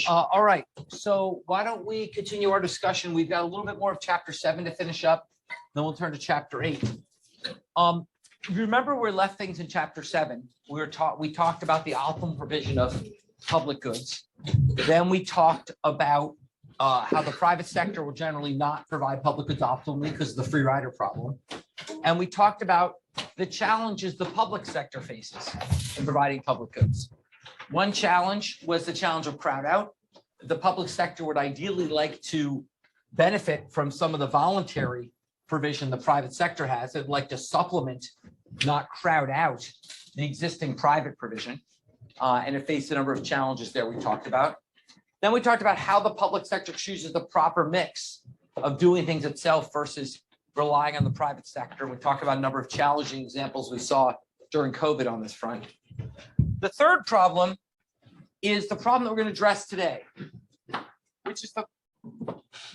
All right, so why don't we continue our discussion? We've got a little bit more of chapter 7 to finish up, then we'll turn to chapter 8. If you remember, we left things in chapter 7. We talked about the optimum provision of public goods. Then we talked about how the private sector will generally not provide public goods optimally because of the free rider problem. And we talked about the challenges the public sector faces in providing public goods. One challenge was the challenge of crowd out. The public sector would ideally like to benefit from some of the voluntary provision the private sector has. They'd like to supplement, not crowd out, the existing private provision. And it faced a number of challenges there we talked about. Then we talked about how the public sector chooses the proper mix of doing things itself versus relying on the private sector. We talked about a number of challenging examples we saw during COVID on this front. The third problem is the problem that we're going to address today, which is the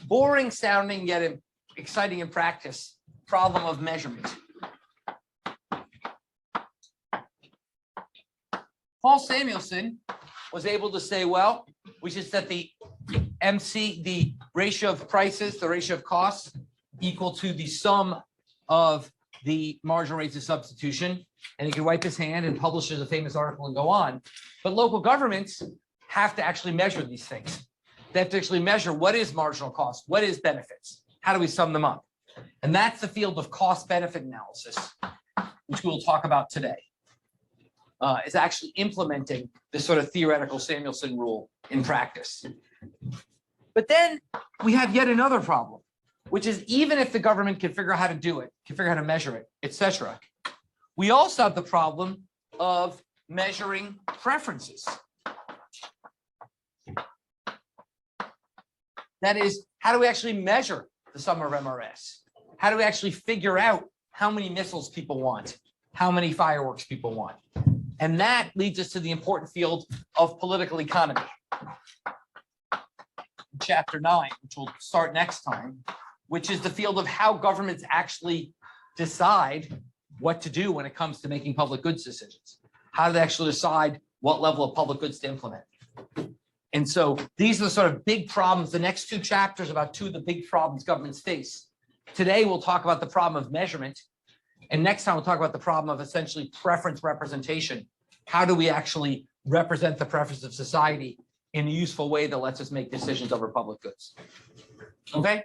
boring sounding yet exciting in practice problem of measurement. Paul Samuelson was able to say, well, we should set the MC, the ratio of prices, the ratio of costs, equal to the sum of the marginal rates of substitution. And he could wipe his hand and publish a famous article and go on. But local governments have to actually measure these things. They have to actually measure what is marginal cost, what is benefits, how do we sum them up? And that's the field of cost benefit analysis, which we'll talk about today. Is actually implementing this sort of theoretical Samuelson rule in practice. But then we have yet another problem, which is even if the government can figure out how to do it, can figure out how to measure it, etc., we also have the problem of measuring preferences. That is, how do we actually measure the sum of MRS? How do we actually figure out how many missiles people want, how many fireworks people want? And that leads us to the important field of political economy. Chapter 9, which we'll start next time, which is the field of how governments actually decide what to do when it comes to making public goods decisions. How do they actually decide what level of public goods to implement? And so these are the sort of big problems. The next 2 chapters about 2 of the big problems governments face. Today, we'll talk about the problem of measurement. And next time, we'll talk about the problem of essentially preference representation. How do we actually represent the preference of society in a useful way that lets us make decisions over public goods? Okay?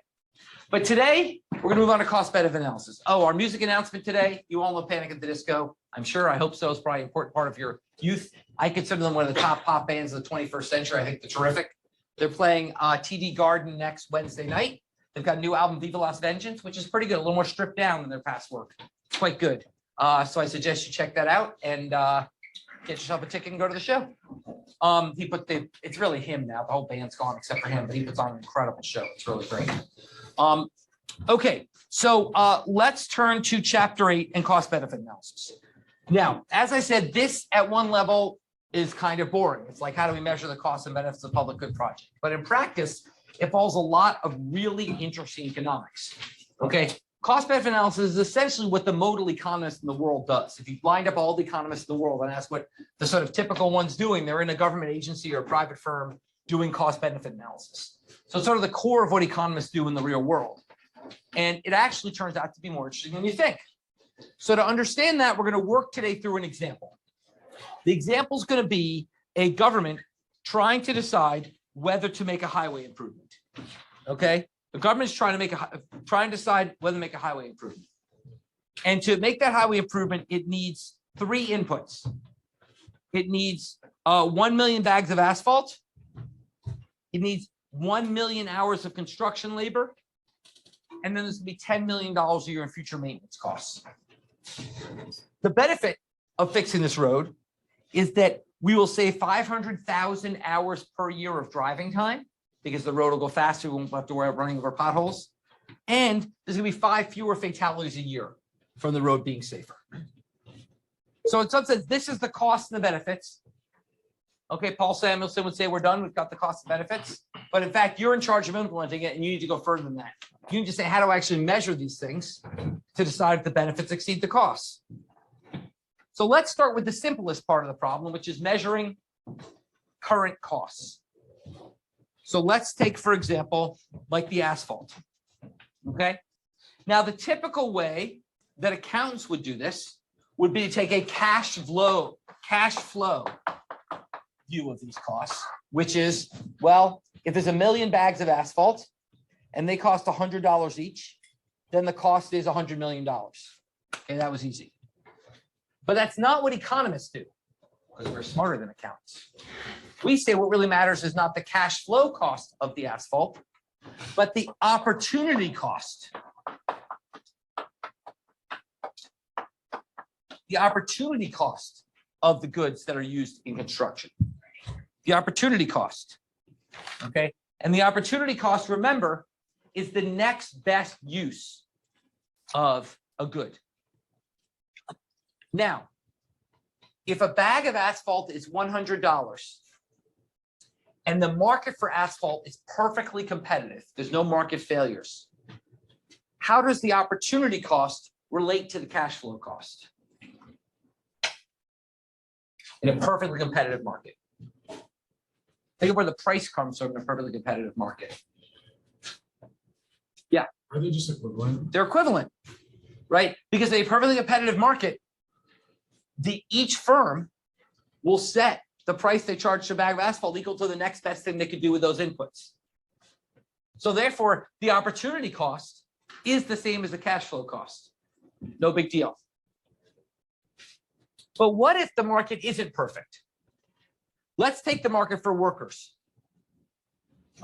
But today, we're going to move on to cost-benefit analysis. Oh, our music announcement today, you all know Panic at the Disco. I'm sure, I hope so. It's probably an important part of your youth. I consider them one of the top pop bands of the 21st century. I think they're terrific. They're playing TD Garden next Wednesday night. They've got a new album, Viva Las Vengeance, which is pretty good, a little more stripped down than their past work. It's quite good. So I suggest you check that out and get yourself a ticket and go to the show. It's really him now. The whole band's gone except for him, but he puts on an incredible show. It's really great. Okay, so let's turn to chapter 8 and cost benefit analysis. Now, as I said, this at one level is kind of boring. It's like, how do we measure the costs and benefits of public good project? But in practice, it involves a lot of really interesting economics. Okay, cost benefit analysis is essentially what the modal economist in the world does. If you blind up all the economists in the world and ask what the sort of typical one's doing, they're in a government agency or a private firm doing cost benefit analysis. So it's sort of the core of what economists do in the real world. And it actually turns out to be more interesting than you think. So to understand that, we're going to work today through an example. The example is going to be a government trying to decide whether to make a highway improvement. Okay, the government's trying to decide whether to make a highway improvement. And to make that highway improvement, it needs 3 inputs. It needs 1 million bags of asphalt. It needs 1 million hours of construction labor. And then there's going to be $10 million a year in future maintenance costs. The benefit of fixing this road is that we will save 500,000 hours per year of driving time because the road will go faster. We won't have to worry about running over potholes. And there's going to be 5 fewer fatalities a year from the road being safer. So in some sense, this is the cost and the benefits. Okay, Paul Samuelson would say we're done. We've got the cost and benefits. But in fact, you're in charge of implementing it, and you need to go further than that. You need to say, how do I actually measure these things to decide if the benefits exceed the costs? So let's start with the simplest part of the problem, which is measuring current costs. So let's take, for example, like the asphalt. Okay. Now, the typical way that accountants would do this would be to take a cash flow view of these costs, which is, well, if there's 1 million bags of asphalt and they cost $100 each, then the cost is $100 million. Okay, that was easy. But that's not what economists do, because we're smarter than accountants. We say what really matters is not the cash flow cost of the asphalt, but the opportunity cost. The opportunity cost of the goods that are used in construction. The opportunity cost. Okay. And the opportunity cost, remember, is the next best use of a good. Now, if a bag of asphalt is $100 and the market for asphalt is perfectly competitive, there's no market failures, how does the opportunity cost relate to the cash flow cost in a perfectly competitive market? Think of where the price comes from in a perfectly competitive market. Yeah. Are they just equivalent? They're equivalent, right? Because in a perfectly competitive market, each firm will set the price they charge for a bag of asphalt equal to the next best thing they could do with those inputs. So therefore, the opportunity cost is the same as the cash flow cost. No big deal. But what if the market isn't perfect? Let's take the market for workers.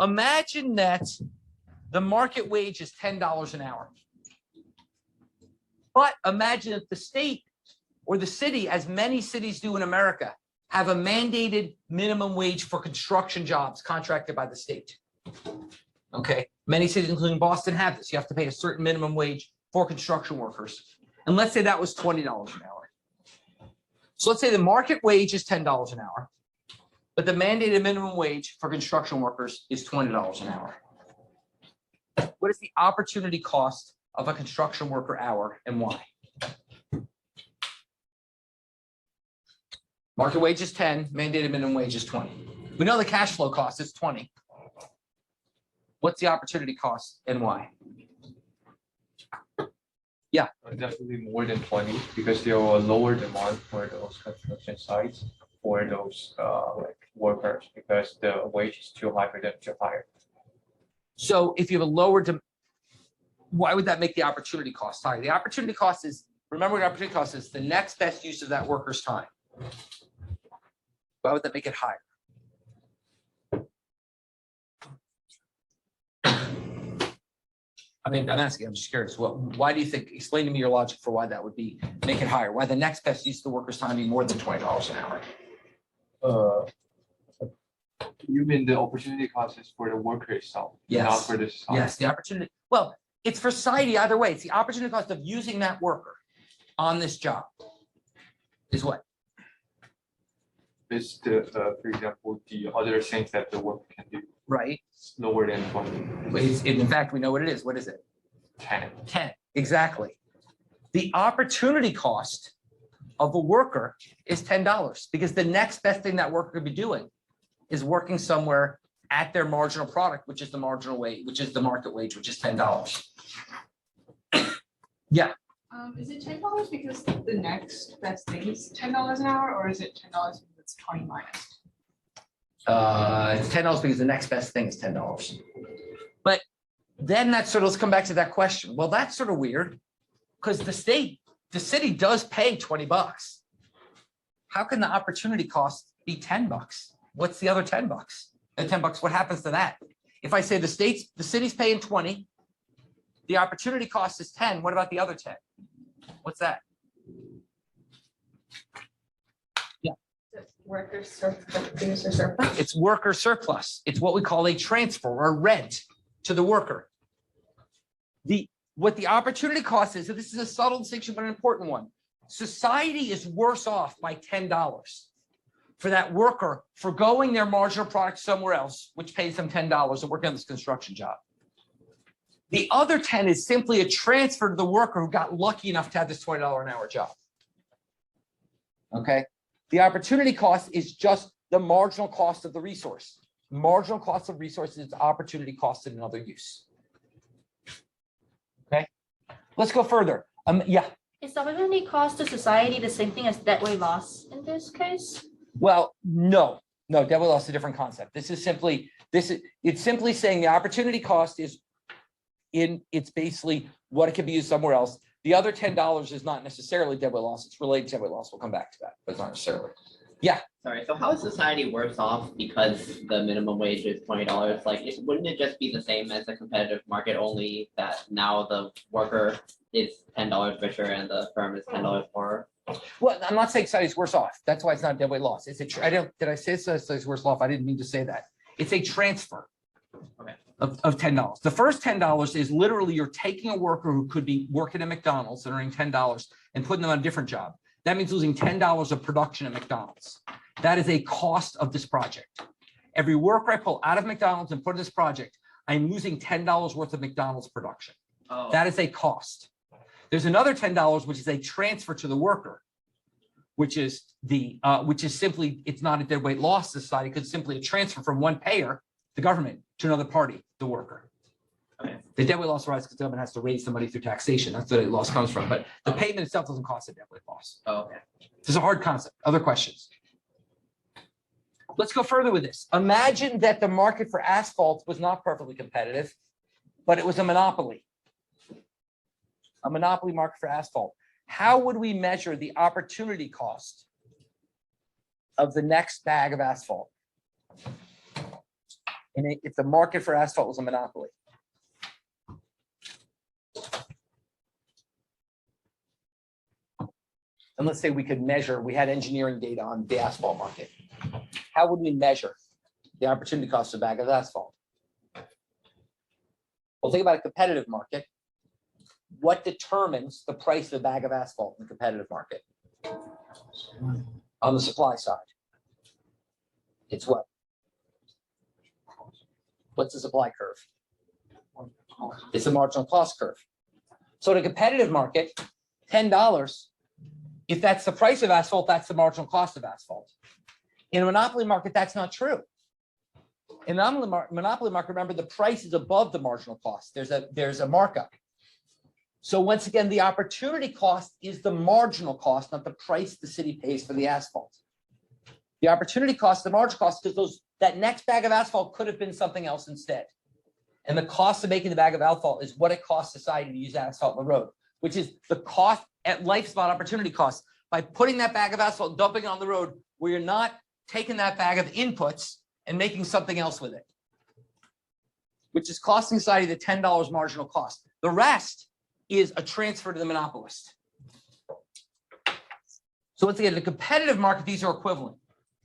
Imagine that the market wage is $10 an hour. But imagine if the state or the city, as many cities do in America, have a mandated minimum wage for construction jobs contracted by the state. Okay, many cities, including Boston, have this. You have to pay a certain minimum wage for construction workers. And let's say that was $20 an hour. So let's say the market wage is $10 an hour, but the mandated minimum wage for construction workers is $20 an hour. What is the opportunity cost of a construction worker hour and why? Market wage is 10, mandated minimum wage is 20. We know the cash flow cost is 20. What's the opportunity cost and why? Yeah. Definitely more than 20 because there are lower demand for those construction sites for those like workers because the wage is too high for them to hire. So if you have a lower demand, why would that make the opportunity cost higher? The opportunity cost is, remember what opportunity cost is, the next best use of that worker's time. Why would that make it higher? I mean, I'm asking, I'm just curious. Why do you think, explain to me your logic for why that would be, make it higher? Why the next best use of the worker's time be more than $20 an hour? You mean the opportunity cost is for the worker itself, yes. Not for the society? Yes, the opportunity. Well, it's for society either way. It's the opportunity cost of using that worker on this job is what? It's the, for example, the other things that the worker can do. Right. It's lower than 20. But in fact, we know what it is. What is it? 10. 10, exactly. The opportunity cost of a worker is $10 because the next best thing that worker could be doing is working somewhere at their marginal product, which is the marginal wage, which is the market wage, which is $10. Yeah. Is it $10 because the next best thing is $10 an hour, or is it $10 because it's 20 minus? It's $10 because the next best thing is $10. But then that sort of, let's come back to that question. Well, that's sort of weird because the city does pay $20. How can the opportunity cost be $10? What's the other $10? And $10, what happens to that? If I say the city's paying 20, the opportunity cost is 10. What about the other 10? What's that? Yeah. Worker surplus. It's worker surplus. It's what we call a transfer or rent to the worker. What the opportunity cost is, so this is a subtle distinction, but an important one. Society is worse off by $10 for that worker forgoing their marginal product somewhere else, which pays them $10 to work on this construction job. The other 10 is simply a transfer to the worker who got lucky enough to have this $20 an hour job. Okay. The opportunity cost is just the marginal cost of the resource. marginal cost of resources is opportunity cost in another use. Okay, let's go further. Yeah, Is the opportunity cost to society the same thing as deadweight loss in this case? well, no, deadweight loss is a different concept. It's simply saying the opportunity cost is it's basically what it can be used somewhere else. The other $10 is not necessarily deadweight loss. It's related to deadweight loss. We'll come back to that, but it's not necessarily. Yeah. Sorry, so how is society worse off because the minimum wage is $20? Like, wouldn't it just be the same as a competitive market, only that now the worker is $10 richer and the firm is $10 poorer? Well, I'm not saying society's worse off. That's why it's not deadweight loss. It's did I say society's worse off? I didn't mean to say that. It's a transfer Okay. of $10. The first $10 is literally you're taking a worker who could be working at McDonald's and earning $10 and putting them on a different job. That means losing $10 of production at McDonald's. That is a cost of this project. Every worker I pull out of McDonald's and put in this project, I'm losing $10 worth of McDonald's production. Oh, That is a cost. There's another $10, which is a transfer to the worker, which is simply, it's not a deadweight loss to society, because it's simply a transfer from one payer, the government, to another party, the worker. okay. The deadweight loss arises because the government has to raise the money through taxation. That's where the loss comes from. But the payment itself doesn't cost a deadweight loss. Oh, okay. This is a hard concept. Other questions? Let's go further with this. Imagine that the market for asphalt was not perfectly competitive, but it was a monopoly. A monopoly market for asphalt. How would we measure the opportunity cost of the next bag of asphalt? And if the market for asphalt was a monopoly? And let's say we could measure, we had engineering data on the asphalt market. How would we measure the opportunity cost of a bag of asphalt? Well, think about a competitive market. What determines the price of a bag of asphalt in the competitive market? On the supply side. It's what? What's the supply curve? It's the marginal cost curve. So in a competitive market, $10, if that's the price of asphalt, that's the marginal cost of asphalt. In a monopoly market, that's not true. In a monopoly market, remember, the price is above the marginal cost. There's a markup. So once again, the opportunity cost is the marginal cost, not the price the city pays for the asphalt. The opportunity cost, the marginal cost, because that next bag of asphalt could have been something else instead. And the cost of making the bag of asphalt is what it costs society to use asphalt on the road, which is the cost at life spot opportunity cost. By putting that bag of asphalt, dumping it on the road, where you're not taking that bag of inputs and making something else with it, which is costing society the $10 marginal cost. The rest is a transfer to the monopolist. So once again, in a competitive market, these are equivalent.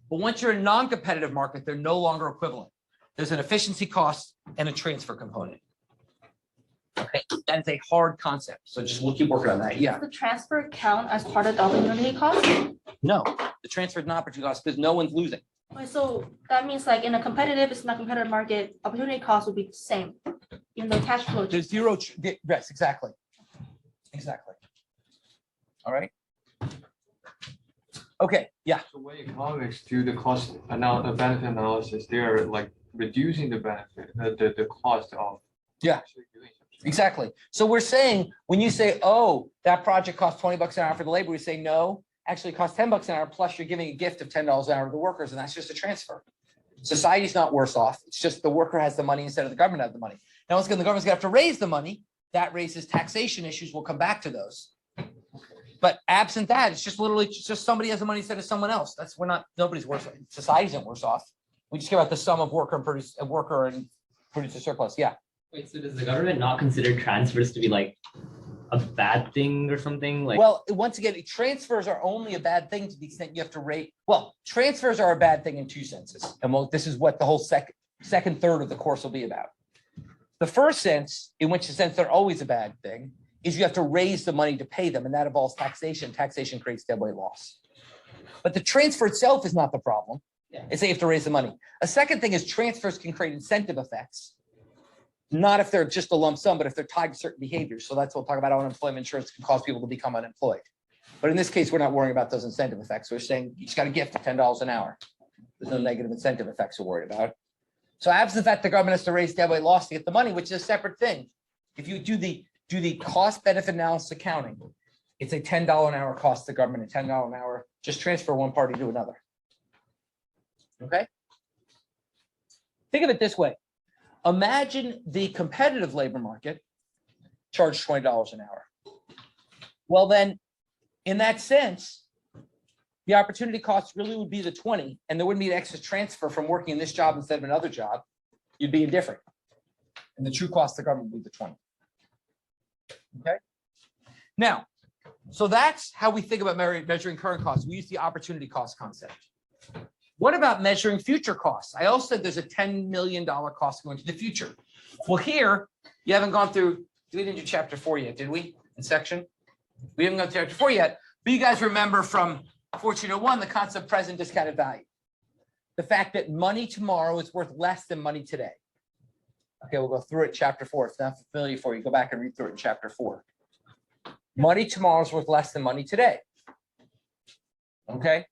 But once you're in a non-competitive market, they're no longer equivalent. There's an efficiency cost and a transfer component. Okay, that is a hard concept. So we'll keep working on that. Yeah. Does the transfer count as part of the opportunity cost? No, the transfer is not opportunity cost because no one's losing. Okay, so that means like in a competitive, it's not competitive market, opportunity cost would be the same. Even though cash flow. There's zero. Yes, exactly. Exactly. All right. Okay. Yeah. So when economics do the cost benefit analysis, they are like reducing the benefit, the cost of actually doing something. Exactly. So we're saying when you say, oh, that project costs $20 an hour for the labor, we say no, actually it costs $10 an hour, plus you're giving a gift of $10 an hour to the workers, and that's just a transfer. Society's not worse off. It's just the worker has the money instead of the government has the money. Now, once again, the government's gonna have to raise the money. That raises taxation issues. We'll come back to those. But absent that, it's just literally just somebody has the money instead of someone else. Nobody's worse off. Society isn't worse off. We just care about the sum of worker and producer surplus. Yeah. Wait, so does the government not consider transfers to be like a bad thing or something? Like, Well, once again, transfers are only a bad thing to the extent you have to rate. Well, transfers are a bad thing in two senses. And this is what the whole second third of the course will be about. The first sense, in which the sense they're always a bad thing, is you have to raise the money to pay them, and that involves taxation. Taxation creates deadweight loss. But the transfer itself is not the problem. Yeah. It's that you have to raise the money. A second thing is transfers can create incentive effects, not if they're just a lump sum, but if they're tied to certain behaviors. So that's what we'll talk about. How unemployment insurance can cause people to become unemployed. But in this case, we're not worrying about those incentive effects. We're saying you just got a gift of $10 an hour. There's no negative incentive effects we're worried about. So absent that, the government has to raise deadweight loss to get the money, which is a separate thing. If you do the cost benefit analysis accounting, it's a $10 an hour cost to the government, and $10 an hour, just transfer one party to another. Okay? Think of it this way. Imagine the competitive labor market charged $20 an hour. Well, then, in that sense, the opportunity cost really would be the 20, and there wouldn't be an extra transfer from working in this job instead of another job. You'd be indifferent. And the true cost to the government would be the 20. Okay? Now, so that's how we think about measuring current costs. We use the opportunity cost concept. What about measuring future costs? I also said there's a $10 million cost going to the future. Well, here, you haven't gone through, we didn't do chapter 4 yet, did we? In section? We haven't gone through chapter 4 yet, but you guys remember from 1401, the concept of present discounted value. The fact that money tomorrow is worth less than money today. Okay, we'll go through it in chapter 4. If it's not familiar for you, go back and read through it in chapter 4. Money tomorrow is worth less than money today. Okay?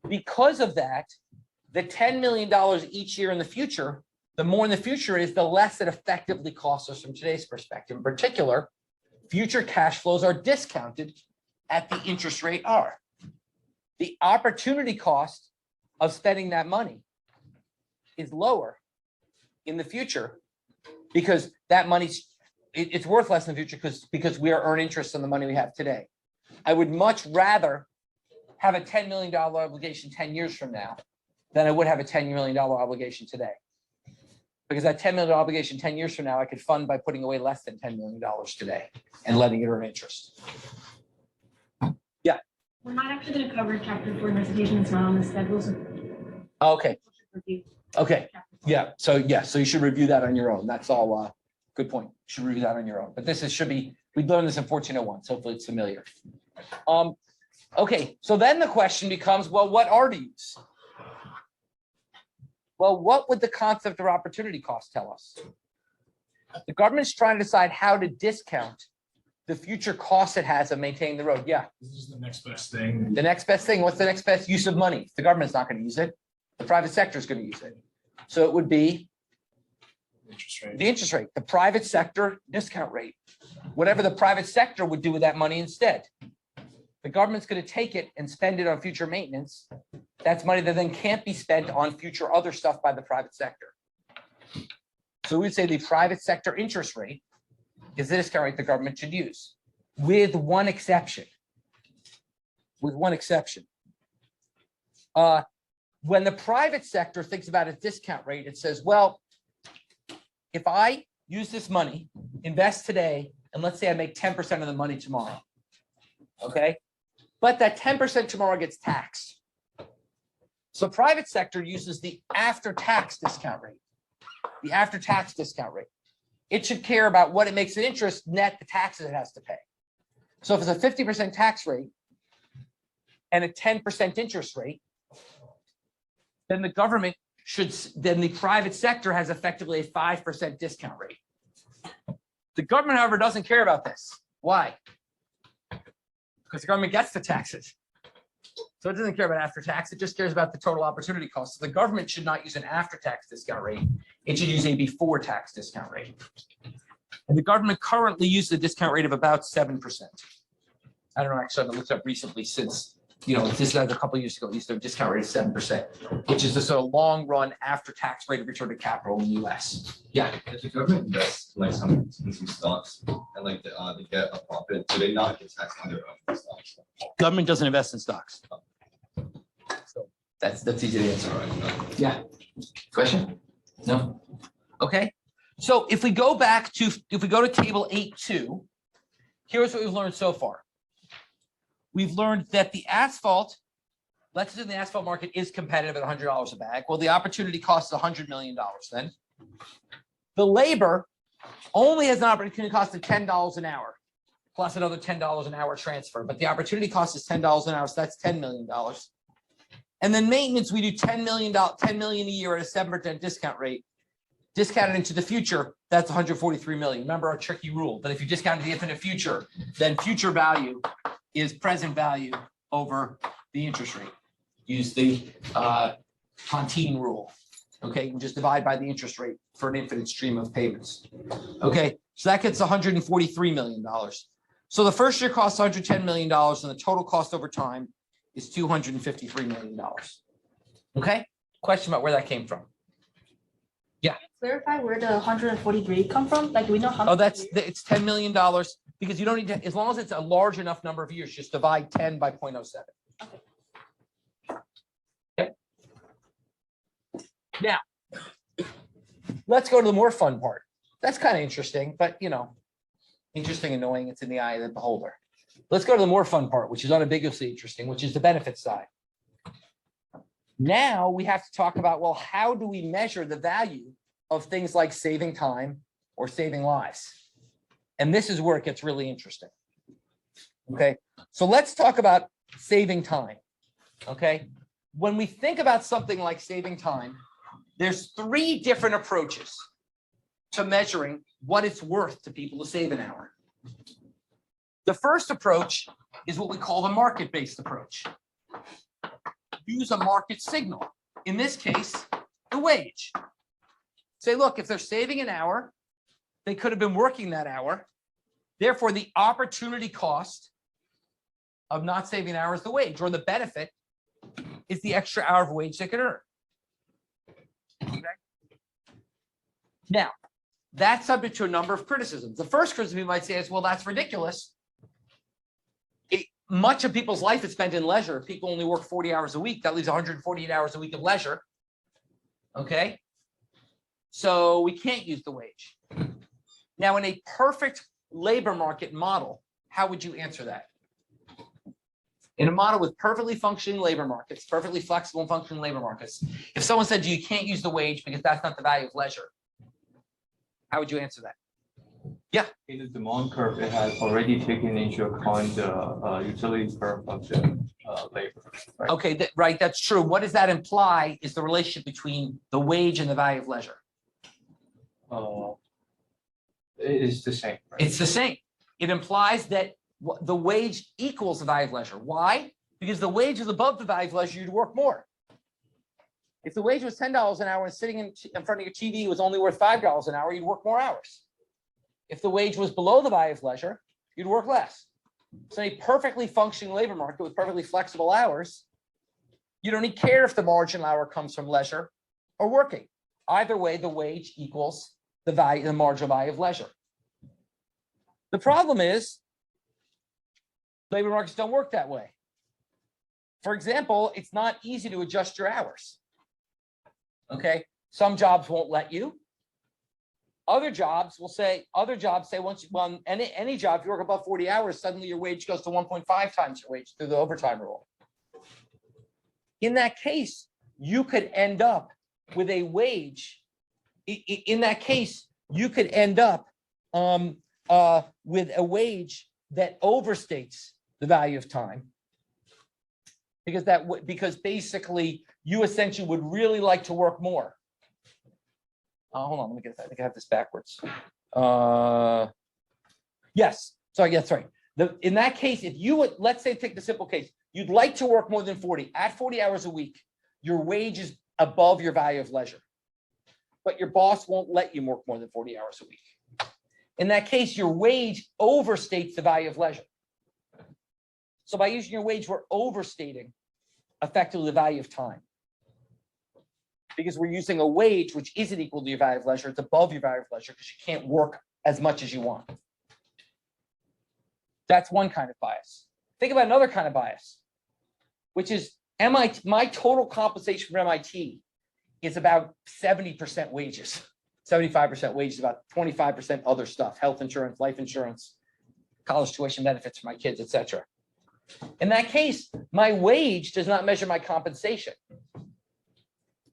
Because of that, the $10 million each year in the future, the more in the future is, the less it effectively costs us from today's perspective. In particular, future cash flows are discounted at the interest rate R. The opportunity cost of spending that money is lower in the future because that money's it's worth less in the future because we are earning interest on the money we have today. I would much rather have a $10 million obligation 10 years from now than I would have a $10 million obligation today. Because that $10 million obligation 10 years from now, I could fund by putting away less than $10 million today and letting it earn interest. Yeah. We're not actually going to cover chapter 4 recitation. It's not on the schedule. So Okay. review Okay. chapter 4. Yeah. So you should review that on your own. That's all. Good point. You should review that on your own. But should be, we learned this in 1401. So hopefully it's familiar. Okay. So then the question becomes, well, what are to use? Well, what would the concept of opportunity cost tell us? The government's trying to decide how to discount the future costs it has of maintaining the road. Yeah. This is the next best thing. The next best thing. What's the next best use of money? The government's not going to use it. The private sector is going to use it. So it would be Interest rate. the interest rate, the private sector discount rate, whatever the private sector would do with that money instead. The government's going to take it and spend it on future maintenance. That's money that then can't be spent on future other stuff by the private sector. So we'd say the private sector interest rate is the discount rate the government should use, with one exception. With one exception. When the private sector thinks about its discount rate, it says, well, if I use this money, invest today, and let's say I make 10% of the money tomorrow, okay? But that 10% tomorrow gets taxed. So private sector uses the after-tax discount rate, the after-tax discount rate. It should care about what it makes in interest, net the taxes it has to pay. So if it's a 50% tax rate and a 10% interest rate, then the government then the private sector has effectively a 5% discount rate. The government, however, doesn't care about this. Why? Because the government gets the taxes. So it doesn't care about after tax. It just cares about the total opportunity cost. So the government should not use an after-tax discount rate. It should use a before-tax discount rate. And the government currently uses a discount rate of about 7%. I don't know, actually, I looked up recently since, this is a couple of years ago, used their discount rate of 7%, which is the sort of long-run after-tax rate of return to capital in the US. Yeah. If the government invests in some stocks and they get a profit, do they not get taxed on their own stocks? Government doesn't invest in stocks. So that's easy to answer. Yeah. Question? No? Okay. So if we go to table 8.2, here's what we've learned so far. We've learned that the asphalt, let's assume the asphalt market is competitive at $100 a bag. Well, the opportunity cost is $100 million then. The labor only has an opportunity cost of $10 an hour, plus another $10 an hour transfer. But the opportunity cost is $10 an hour, so that's $10 million. And then maintenance, we do $10 million a year at a 7% discount rate. Discounted into the future, that's 143 million. Remember our tricky rule that if you discount the infinite future, then future value is present value over the interest rate. Use the Tontine rule. Okay, you can just divide by the interest rate for an infinite stream of payments. Okay, so that gets $143 million. So the first year costs $110 million and the total cost over time is $253 million. Okay, question about where that came from. Clarify where the 143 come from? Like, do we know how? Oh, many that's, years? it's $10 million because you don't need to, as long as it's a large enough number of years, just divide 10 by 0.07. Okay. Now, let's go to the more fun part. That's kind of interesting, but interesting, annoying, it's in the eye of the beholder. Let's go to the more fun part, which is unambiguously interesting, which is the benefit side. Now we have to talk about, well, how do we measure the value of things like saving time or saving lives? And this is where it gets really interesting. Okay, so let's talk about saving time. Okay, when we think about something like saving time, there's 3 different approaches to measuring what it's worth to people to save an hour. The first approach is what we call the market-based approach. Use a market signal. In this case, the wage. Say, look, if they're saving an hour, they could have been working that hour. Therefore, the opportunity cost of not saving an hour is the wage, or the benefit is the extra hour of wage they could earn. Okay. Now, that's subject to a number of criticisms. The first criticism you might say is, well, that's ridiculous. Much of people's life is spent in leisure. People only work 40 hours a week. That leaves 148 hours a week of leisure. Okay. So we can't use the wage. Now, in a perfect labor market model, how would you answer that? In a model with perfectly functioning labor markets, perfectly flexible and functioning labor markets, if someone said to you, you can't use the wage because that's not the value of leisure, how would you answer that? Yeah. In the demand curve, it has already taken into account the utility curve of the labor. Right? Okay, right, that's true. What does that imply is the relationship between the wage and the value of leisure? It is the same. Right? It's the same. It implies that the wage equals the value of leisure. Why? Because the wage is above the value of leisure, you'd work more. If the wage was $10 an hour and sitting in front of your TV was only worth $5 an hour, you'd work more hours. If the wage was below the value of leisure, you'd work less. So a perfectly functioning labor market with perfectly flexible hours, you don't even care if the marginal hour comes from leisure or working. Either way, the wage equals the value, the marginal value of leisure. The problem is labor markets don't work that way. For example, it's not easy to adjust your hours. Okay, some jobs won't let you. Other jobs say once you, well, any job, if you work above 40 hours, suddenly your wage goes to 1.5 times your wage through the overtime rule. In that case, you could end up with a wage. In that case, you could end up with a wage that overstates the value of time. Because basically you essentially would really like to work more. Hold on, let me get that. I think I have this backwards. Yes, sorry, that's right. In that case, if you would, let's say, take the simple case, you'd like to work more than 40. At 40 hours a week, your wage is above your value of leisure, but your boss won't let you work more than 40 hours a week. In that case, your wage overstates the value of leisure. So by using your wage, we're overstating effectively the value of time. Because we're using a wage which isn't equal to your value of leisure, it's above your value of leisure because you can't work as much as you want. That's one kind of bias. Think about another kind of bias, which is my total compensation from MIT is about 70% wages, 75% wages, about 25% other stuff, health insurance, life insurance, college tuition benefits for my kids, etc. In that case, my wage does not measure my compensation.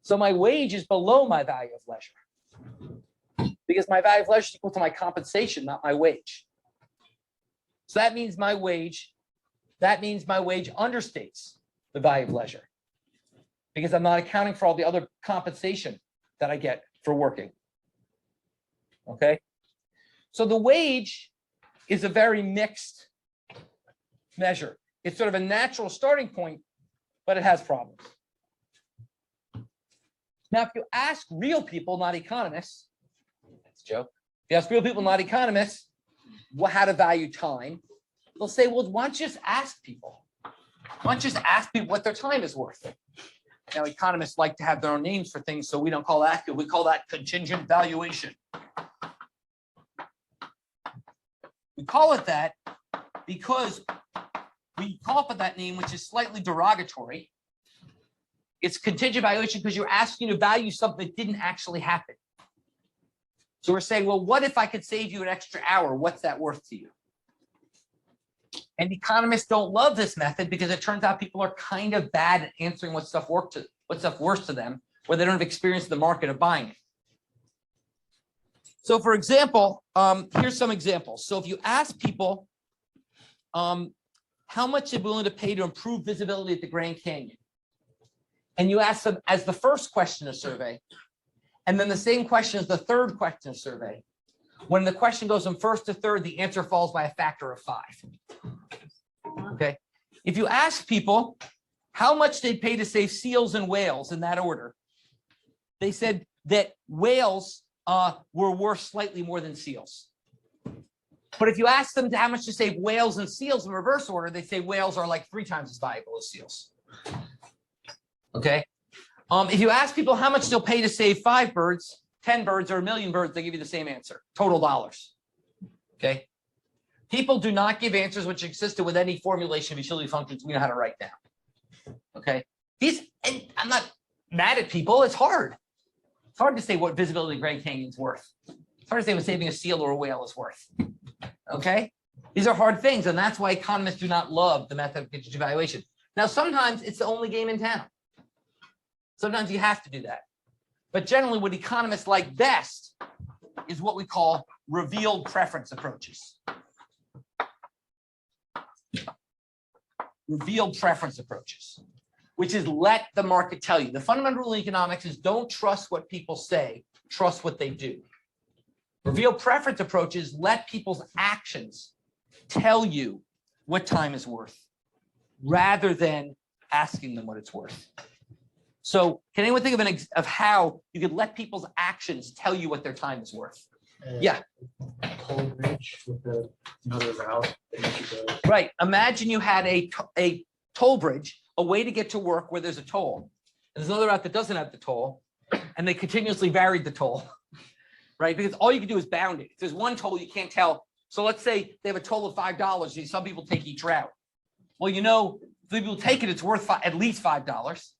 So my wage is below my value of leisure because my value of leisure is equal to my compensation, not my wage. So that means my wage understates the value of leisure because I'm not accounting for all the other compensation that I get for working. Okay. So the wage is a very mixed measure. It's sort of a natural starting point, but it has problems. Now, if you ask real people, not economists, that's a joke. If you ask real people, not economists, how to value time, they'll say, well, why don't you just ask people? Why don't you just ask people what their time is worth? Now, economists like to have their own names for things, so we don't call that, we call that contingent valuation. We call it that because we call it by that name, which is slightly derogatory. It's contingent valuation because you're asking to value something that didn't actually happen. So we're saying, well, what if I could save you an extra hour? What's that worth to you? And economists don't love this method because it turns out people are kind of bad at answering what stuff works to them, where they don't have experience in the market of buying it. So for example, here's some examples. So if you ask people how much they're willing to pay to improve visibility at the Grand Canyon, and you ask them as the first question of survey, and then the same question as the third question of survey, when the question goes from first to third, the answer falls by a factor of 5. Okay. If you ask people how much they'd pay to save seals and whales in that order, they said that whales were worth slightly more than seals. But if you ask them how much to save whales and seals in reverse order, they say whales are like 3 times as valuable as seals. Okay. If you ask people how much they'll pay to save 5 birds, 10 birds, or 1,000,000 birds, they give you the same answer, total dollars. Okay. People do not give answers which existed with any formulation of utility functions we know how to write down. Okay. And I'm not mad at people. It's hard. It's hard to say what visibility Grand Canyon's worth. It's hard to say what saving a seal or a whale is worth. Okay. These are hard things, and that's why economists do not love the method of contingent evaluation. Now, sometimes it's the only game in town. Sometimes you have to do that. But generally, what economists like best is what we call revealed preference approaches. Revealed preference approaches, which is let the market tell you. The fundamental rule in economics is don't trust what people say, trust what they do. Revealed preference approaches let people's actions tell you what time is worth, rather than asking them what it's worth. So can anyone think of how you could let people's actions tell you what their time is worth? Yeah. Toll bridge with another route that you should go. Right. Imagine you had a toll bridge, a way to get to work where there's a toll. And there's another route that doesn't have the toll, and they continuously varied the toll, right? Because all you can do is bound it. If there's one toll, you can't tell. So let's say they have a toll of $5. Some people take each route. Well, you know, if people take it, it's worth at least $5.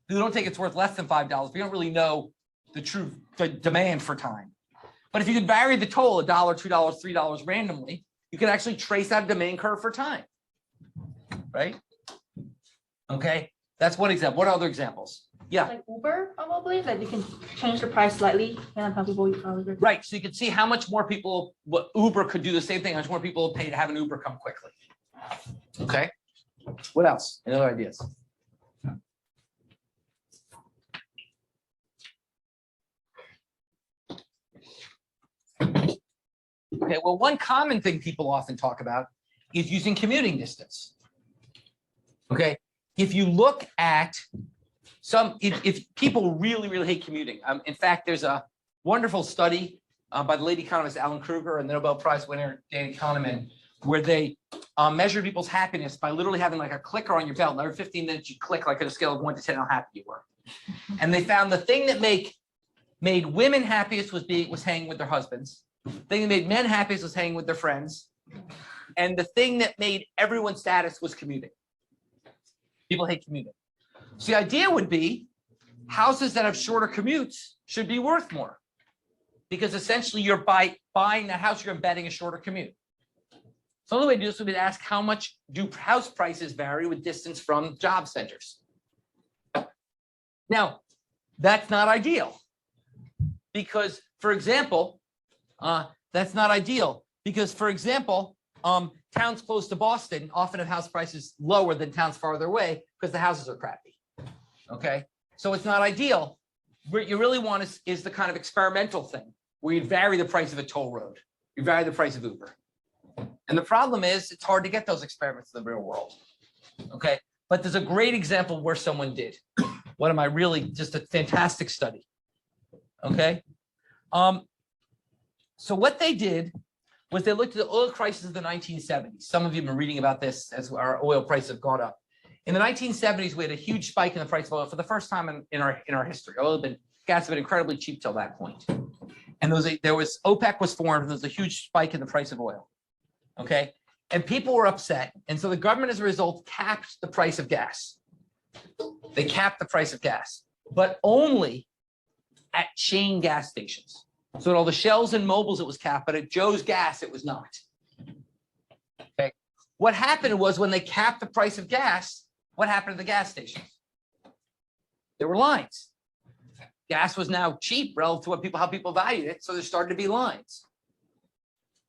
If you don't take it, it's worth less than $5. But you don't really know the true demand for time. But if you could vary the toll $1, $2, $3 randomly, you could actually trace out a demand curve for time, right? Okay, that's one example. What are other examples? Yeah. Like Uber, probably, that you can change the price slightly and how people use. Right, so you can see how much more people, what Uber could do the same thing, how much more people will pay to have an Uber come quickly. Okay, what else? Any other ideas? Okay, well, one common thing people often talk about is using commuting distance. Okay, if you look at if people really, really hate commuting, in fact, there's a wonderful study by the late economist Alan Gruber and the Nobel Prize winner Dan Kahneman, where they measure people's happiness by literally having like a clicker on your belt. And every 15 minutes, you click like on a scale of 1 to 10 how happy you were. And they found the thing that made women happiest was hanging with their husbands. The thing that made men happiest was hanging with their friends. And the thing that made everyone saddest was commuting. People hate commuting. So the idea would be houses that have shorter commutes should be worth more, because essentially you're buying that house, you're embedding a shorter commute. So the way to do this would be to ask how much do house prices vary with distance from job centers. Now, that's not ideal because, for example, towns close to Boston often have house prices lower than towns farther away because the houses are crappy. Okay, so it's not ideal. What you really want is the kind of experimental thing where you vary the price of a toll road, you vary the price of Uber. And the problem is it's hard to get those experiments in the real world. Okay, but there's a great example where someone did. What am I really, just a fantastic study. Okay. So what they did was they looked at the oil crisis of the 1970s. Some of you have been reading about this as our oil prices have gone up. In the 1970s, we had a huge spike in the price of oil for the first time in our history. Gas had been incredibly cheap till that point. And OPEC was formed, and there was a huge spike in the price of oil. Okay. And people were upset. And so the government, as a result, capped the price of gas. They capped the price of gas, but only at chain gas stations. So at all the Shells and Mobiles, it was capped, but at Joe's Gas, it was not. Okay. What happened was when they capped the price of gas, what happened to the gas stations? There were lines. Gas was now cheap relative to how people valued it, so there started to be lines.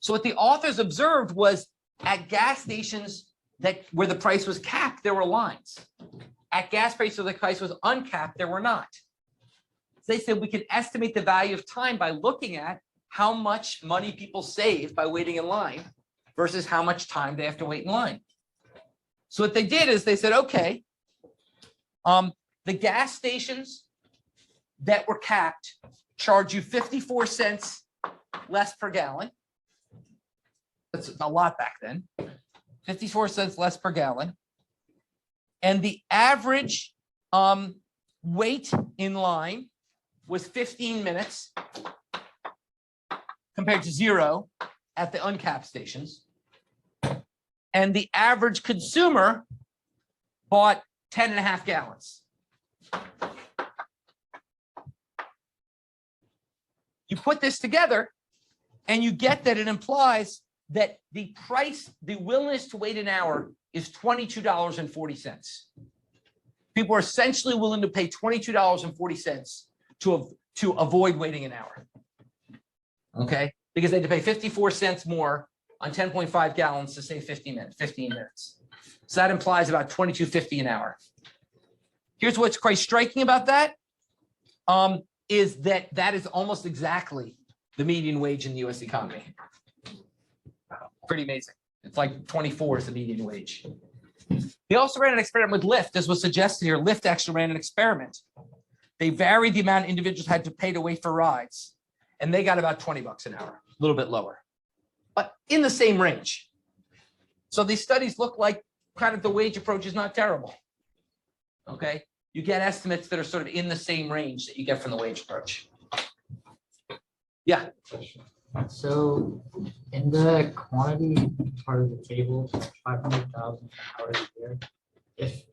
So what the authors observed was at gas stations where the price was capped, there were lines. At gas prices where the price was uncapped, there were not. So they said we can estimate the value of time by looking at how much money people save by waiting in line versus how much time they have to wait in line. So what they did is they said, okay, the gas stations that were capped charge you 54 cents less per gallon. That's a lot back then. 54 cents less per gallon. And the average wait in line was 15 minutes compared to 0 at the uncapped stations. And the average consumer bought 10.5 gallons. You put this together and you get that it implies that the willingness to wait an hour is $22.40. People are essentially willing to pay $22.40 to avoid waiting an hour. Okay, because they had to pay 54 cents more on 10.5 gallons to save 15 minutes. So that implies about $22.50 an hour. Here's what's quite striking about that, is that is almost exactly the median wage in the US economy. Pretty amazing. It's like 24 is the median wage. They also ran an experiment with Lyft, as was suggested here. Lyft actually ran an experiment. They varied the amount individuals had to pay to wait for rides, and they got about 20 bucks an hour, a little bit lower, but in the same range. So these studies look like kind of the wage approach is not terrible. Okay, you get estimates that are sort of in the same range that you get from the wage approach. Yeah. So in the quantity part of the table, 500,000 hours a year, if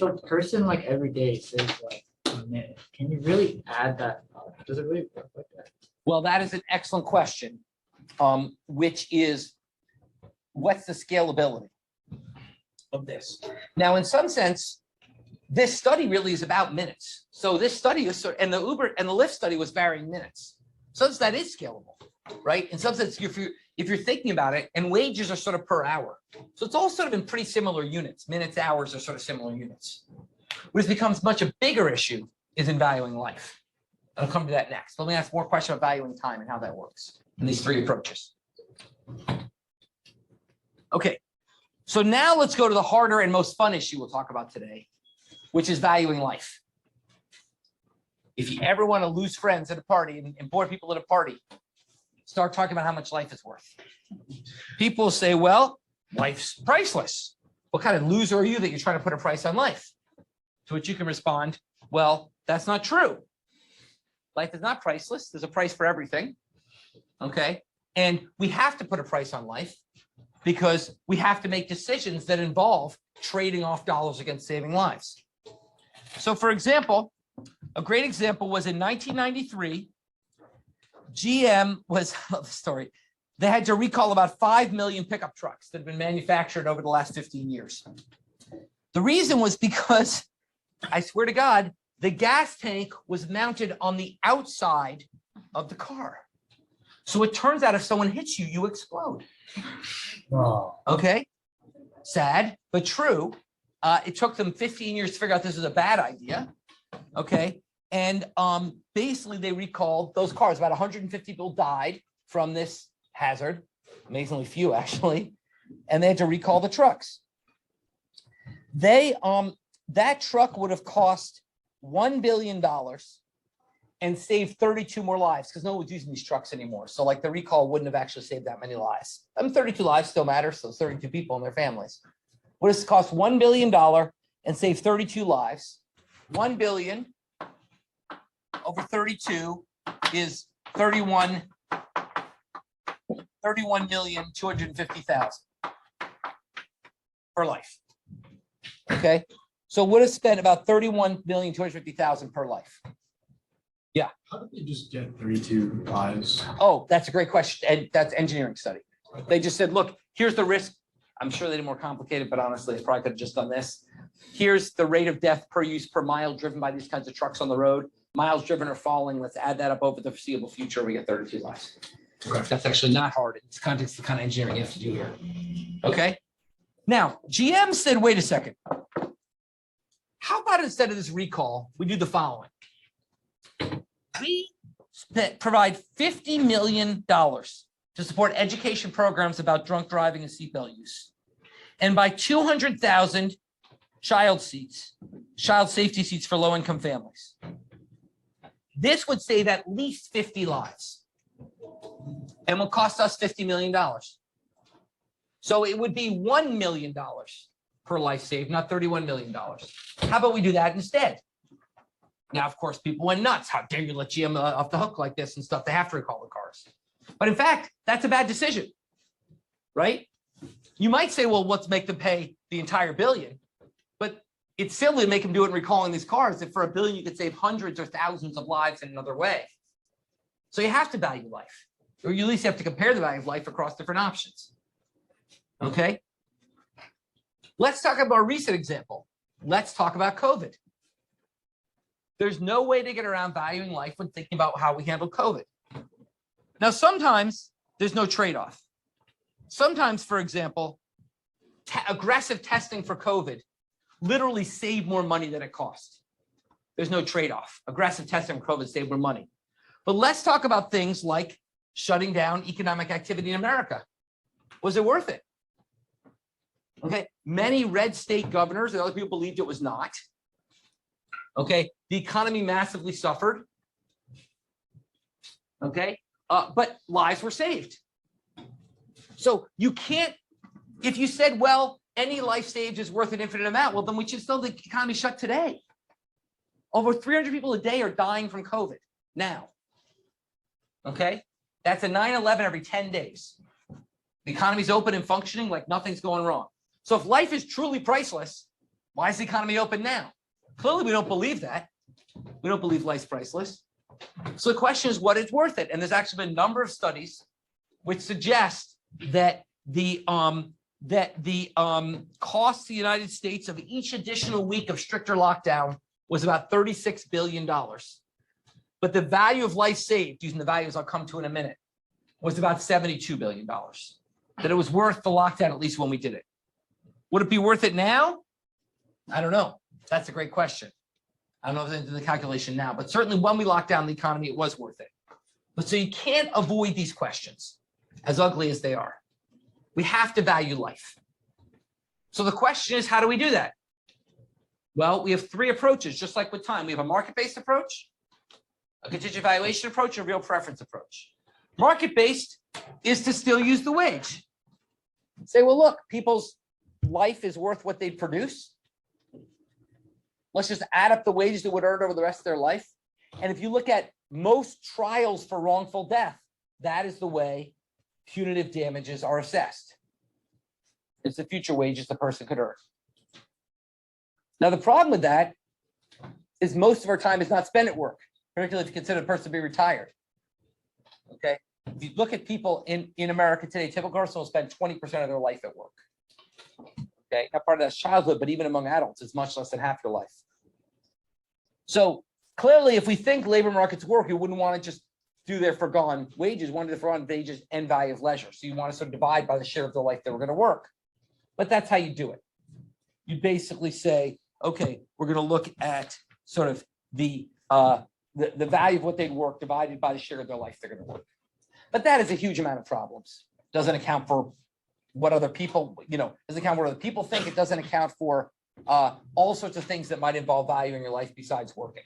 a person like every day saves like a minute, can you really add that up? Does it really work like that? Well, that is an excellent question, which is, what's the scalability of this? Now, in some sense, this study really is about minutes. So this study is and the Uber and the Lyft study was varying minutes. So that is scalable, right? In some sense, if you're thinking about it, and wages are sort of per hour. So it's all sort of in pretty similar units. Minutes, hours are sort of similar units. What becomes much a bigger issue is in valuing life. I'll come to that next. Let me ask more questions about valuing time and how that works in these three approaches. Okay, so now let's go to the harder and most fun issue we'll talk about today, which is valuing life. If you ever want to lose friends at a party and bore people at a party, start talking about how much life is worth. People say, well, life's priceless. What kind of loser are you that you're trying to put a price on life? To which you can respond, well, that's not true. Life is not priceless. There's a price for everything. Okay. And we have to put a price on life because we have to make decisions that involve trading off dollars against saving lives. So for example, a great example was in 1993, GM was, I love the story, they had to recall about 5 million pickup trucks that had been manufactured over the last 15 years. The reason was because, I swear to God, the gas tank was mounted on the outside of the car. So it turns out if someone hits you, you explode. Oh. Okay, sad, but true. It took them 15 years to figure out this was a bad idea. Okay, and basically they recalled those cars. About 150 people died from this hazard, amazingly few actually, and they had to recall the trucks. They that truck would have cost $1 billion and saved 32 more lives because no one's using these trucks anymore. So like the recall wouldn't have actually saved that many lives. 32 lives still matter. So 32 people and their families. Would have cost $1 billion and saved 32 lives. 1 billion over 32 is 31,250,000 per life. Okay, so would have spent about 31,250,000 per life. How did they just get 32 lives? Oh, that's a great question. And that's engineering study. They just said, look, here's the risk. I'm sure they did more complicated, but honestly, they probably could have just done this. Here's the rate of death per use per mile driven by these kinds of trucks on the road. Miles driven are falling. Let's add that up over the foreseeable future. We get 32 lives. Okay. That's actually not hard. It's context, the kind of engineering you have to do here. Okay. Now, GM said, wait a second. How about instead of this recall, we do the following? We provide $50 million to support education programs about drunk driving and seatbelt use, and buy 200,000 child safety seats for low-income families. This would save at least 50 lives and will cost us $50 million. So it would be $1 million per life saved, not $31 million. How about we do that instead? Now, of course, people went nuts. How dare you let GM off the hook like this and stuff? They have to recall the cars. But in fact, that's a bad decision, right? You might say, well, let's make them pay the entire billion. But it's silly to make them do it in recalling these cars. If for $1 billion, you could save hundreds or thousands of lives in another way. So you have to value life, or you at least have to compare the value of life across different options. Okay. Let's talk about a recent example. Let's talk about COVID. There's no way to get around valuing life when thinking about how we handle COVID. Now, sometimes there's no trade-off. Sometimes, for example, aggressive testing for COVID literally saved more money than it cost. There's no trade-off. Aggressive testing for COVID saved more money. But let's talk about things like shutting down economic activity in America. Was it worth it? Okay, many red state governors and other people believed it was not. Okay, the economy massively suffered. Okay, but lives were saved. So you can't, if you said, well, any life saved is worth an infinite amount, well, then we should still the economy shut today. Over 300 people a day are dying from COVID now. Okay, that's a 9/11 every 10 days. The economy's open and functioning like nothing's going wrong. So if life is truly priceless, why is the economy open now? Clearly, we don't believe that. We don't believe life's priceless. So the question is what is worth it? And there's actually been a number of studies which suggest that the cost to the United States of each additional week of stricter lockdown was about $36 billion. But the value of life saved, using the values I'll come to in a minute, was about $72 billion. That it was worth the lockdown, at least when we did it. Would it be worth it now? I don't know. That's a great question. I don't know if it's into the calculation now, but certainly when we locked down the economy, it was worth it. But so you can't avoid these questions, as ugly as they are. We have to value life. So the question is, how do we do that? Well, we have three approaches, just like with time. We have a market-based approach, a contingent valuation approach, and a real preference approach. Market-based is to still use the wage. Say, well, look, people's life is worth what they produce. Let's just add up the wages they would earn over the rest of their life. And if you look at most trials for wrongful death, that is the way punitive damages are assessed. It's the future wages the person could earn. Now, the problem with that is most of our time is not spent at work, particularly if you consider the person to be retired. Okay. If you look at people in America today, typical person will spend 20% of their life at work. Okay, not part of that's childhood, but even among adults, it's much less than half your life. So clearly, if we think labor markets work, you wouldn't want to just do their foregone wages, want to do foregone wages and value of leisure. So you want to sort of divide by the share of the life that we're going to work. But that's how you do it. You basically say, okay, we're going to look at sort of the value of what they'd work divided by the share of their life they're going to work. But that is a huge amount of problems. Doesn't account for what other people, doesn't account for what other people think. It doesn't account for all sorts of things that might involve value in your life besides working.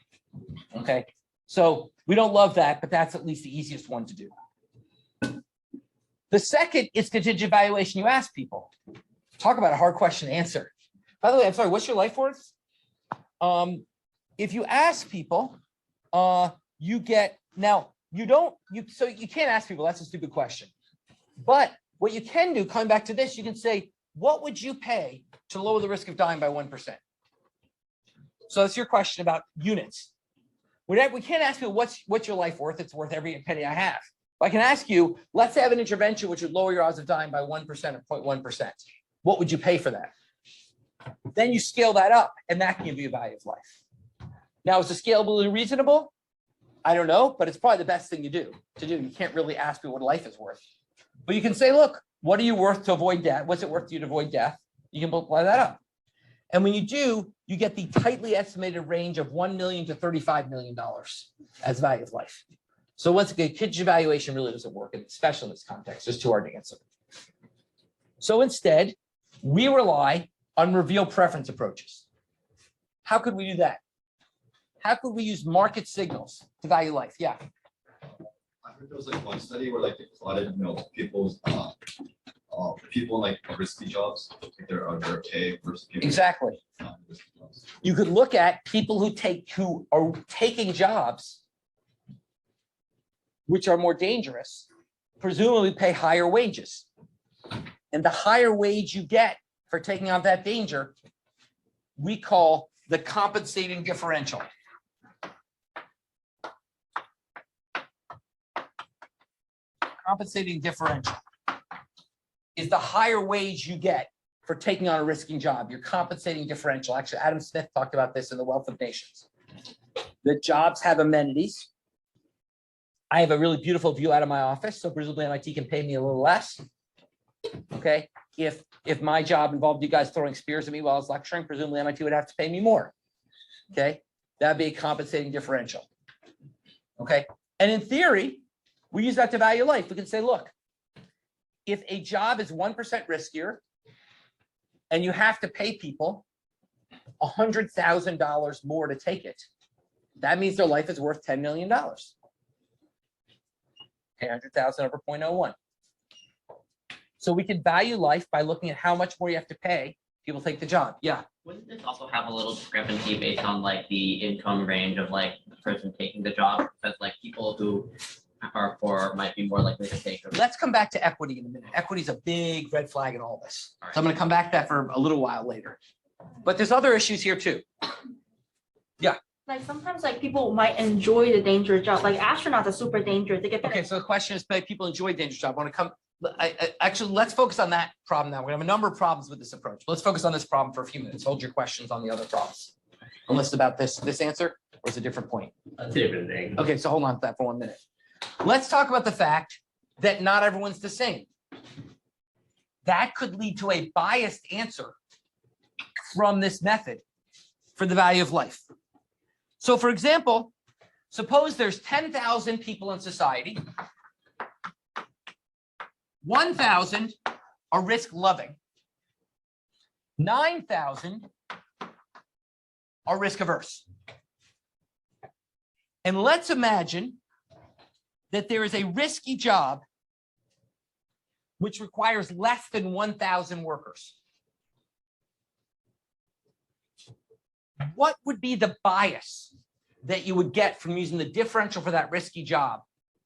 Okay, so we don't love that, but that's at least the easiest one to do. The second is contingent valuation. You ask people. Talk about a hard question to answer. By the way, I'm sorry, what's your life worth? If you ask people, you get, now you can't ask people, that's a stupid question. But what you can do, coming back to this, you can say, what would you pay to lower the risk of dying by 1%? So that's your question about units. We can't ask you what's your life worth. It's worth every penny I have. But I can ask you, let's have an intervention which would lower your odds of dying by 1% or 0.1%. What would you pay for that? Then you scale that up, and that can give you a value of life. Now, is the scalability reasonable? I don't know, but it's probably the best thing you do. You can't really ask people what life is worth. But you can say, look, what are you worth to avoid death? What's it worth to you to avoid death? You can multiply that up. And when you do, you get the tightly estimated range of $1 million to $35 million as value of life. So once again, contingent valuation really doesn't work, especially in this context. It's too hard to answer. So instead, we rely on reveal preference approaches. How could we do that? How could we use market signals to value life? Yeah. I heard there was like one study where like they plotted, people's people in like risky jobs, like their pay versus people. Exactly. Risky jobs. You could look at people who are taking jobs which are more dangerous, presumably pay higher wages. And the higher wage you get for taking on that danger, we call the compensating differential. Compensating differential is the higher wage you get for taking on a risking job. Your compensating differential. Actually, Adam Smith talked about this in The Wealth of Nations. The jobs have amenities. I have a really beautiful view out of my office, so presumably MIT can pay me a little less. Okay, if my job involved you guys throwing spears at me while I was lecturing, presumably MIT would have to pay me more. Okay, that'd be a compensating differential. Okay, and in theory, we use that to value life. We can say, look, if a job is 1% riskier and you have to pay people $100,000 more to take it, that means their life is worth $10 million. Okay, 100,000 over 0.01. So we can value life by looking at how much more you have to pay people take the job. Yeah. Wouldn't this also have a little discrepancy based on like the income range of like the person taking the job? Because like people who are poor might be more likely to take it. Let's come back to equity in a minute. Equity is a big red flag in all this. So I'm going to come back to that for a little while later. But there's other issues here too. Yeah. Like sometimes like people might enjoy the dangerous job, like astronauts are super dangerous. They get Okay, so the question is, people enjoy dangerous job. I want to come. Actually, let's focus on that problem now. We have a number of problems with this approach. Let's focus on this problem for a few minutes. Hold your questions on the other problems. Unless about this answer, or is it a different point? That's a different thing. Okay, so hold on to that for 1 minute. Let's talk about the fact that not everyone's the same. That could lead to a biased answer from this method for the value of life. So for example, suppose there's 10,000 people in society. 1,000 are risk loving. 9,000 are risk averse. And let's imagine that there is a risky job which requires less than 1,000 workers. What would be the bias that you would get from using the differential for that risky job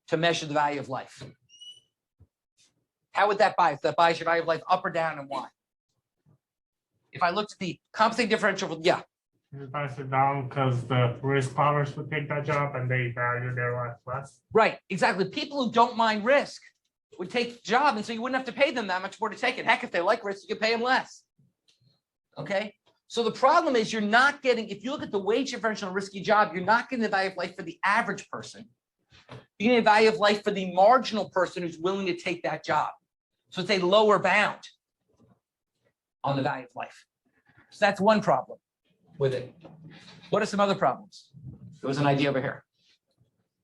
to measure the value of life? How would that bias? That bias your value of life up or down, and why? If I looked at the compensating differential, yeah. You pass it down because the risk tolerance would take that job and they value their life less. Right, exactly. People who don't mind risk would take the job, and so you wouldn't have to pay them that much more to take it. Heck, if they like risk, you could pay them less. Okay, so the problem is you're not getting, if you look at the wage differential in a risky job, you're not getting the value of life for the average person. You're getting the value of life for the marginal person who's willing to take that job. So it's a lower bound on the value of life. So that's one problem with it. What are some other problems? There was an idea over here.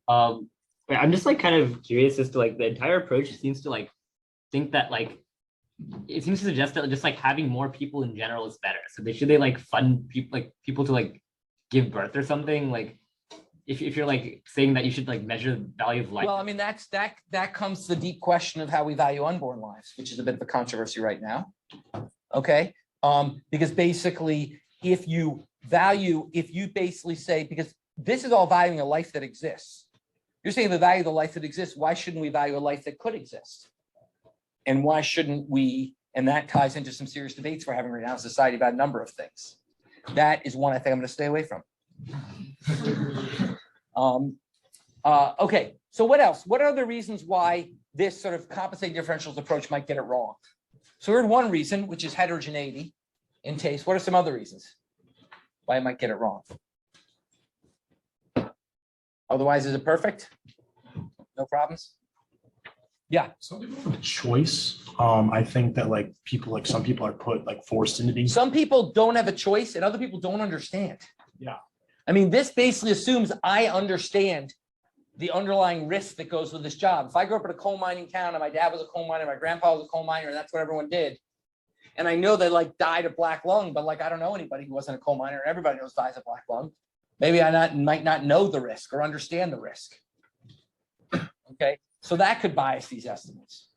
I'm just like kind of curious as to like the entire approach seems to like think that like it seems to suggest that just like having more people in general is better. So they like fund people to like give birth or something. Like if you're like saying that you should like measure the value of life. Well, I mean, that comes to the deep question of how we value unborn lives, which is a bit of a controversy right now. Okay, because basically, if you basically say, because this is all valuing a life that exists. You're saying the value of the life that exists. Why shouldn't we value a life that could exist? And why shouldn't we? And that ties into some serious debates we're having right now in society about a number of things. That is one I think I'm going to stay away from. Okay, so what else? What are the reasons why this sort of compensating differentials approach might get it wrong? So we heard one reason, which is heterogeneity in taste. What are some other reasons why it might get it wrong? Otherwise, is it perfect? No problems? Yeah. Some people have a choice. I think that like some people are forced into being. Some people don't have a choice and other people don't understand. Yeah. I mean, this basically assumes I understand the underlying risk that goes with this job. If I grew up in a coal mining town and my dad was a coal miner, my grandpa was a coal miner, and that's what everyone did. And I know they like died of black lung, but like I don't know anybody who wasn't a coal miner. Everybody knows dies of black lung. Maybe I might not know the risk or understand the risk. Okay, so that could bias these estimates.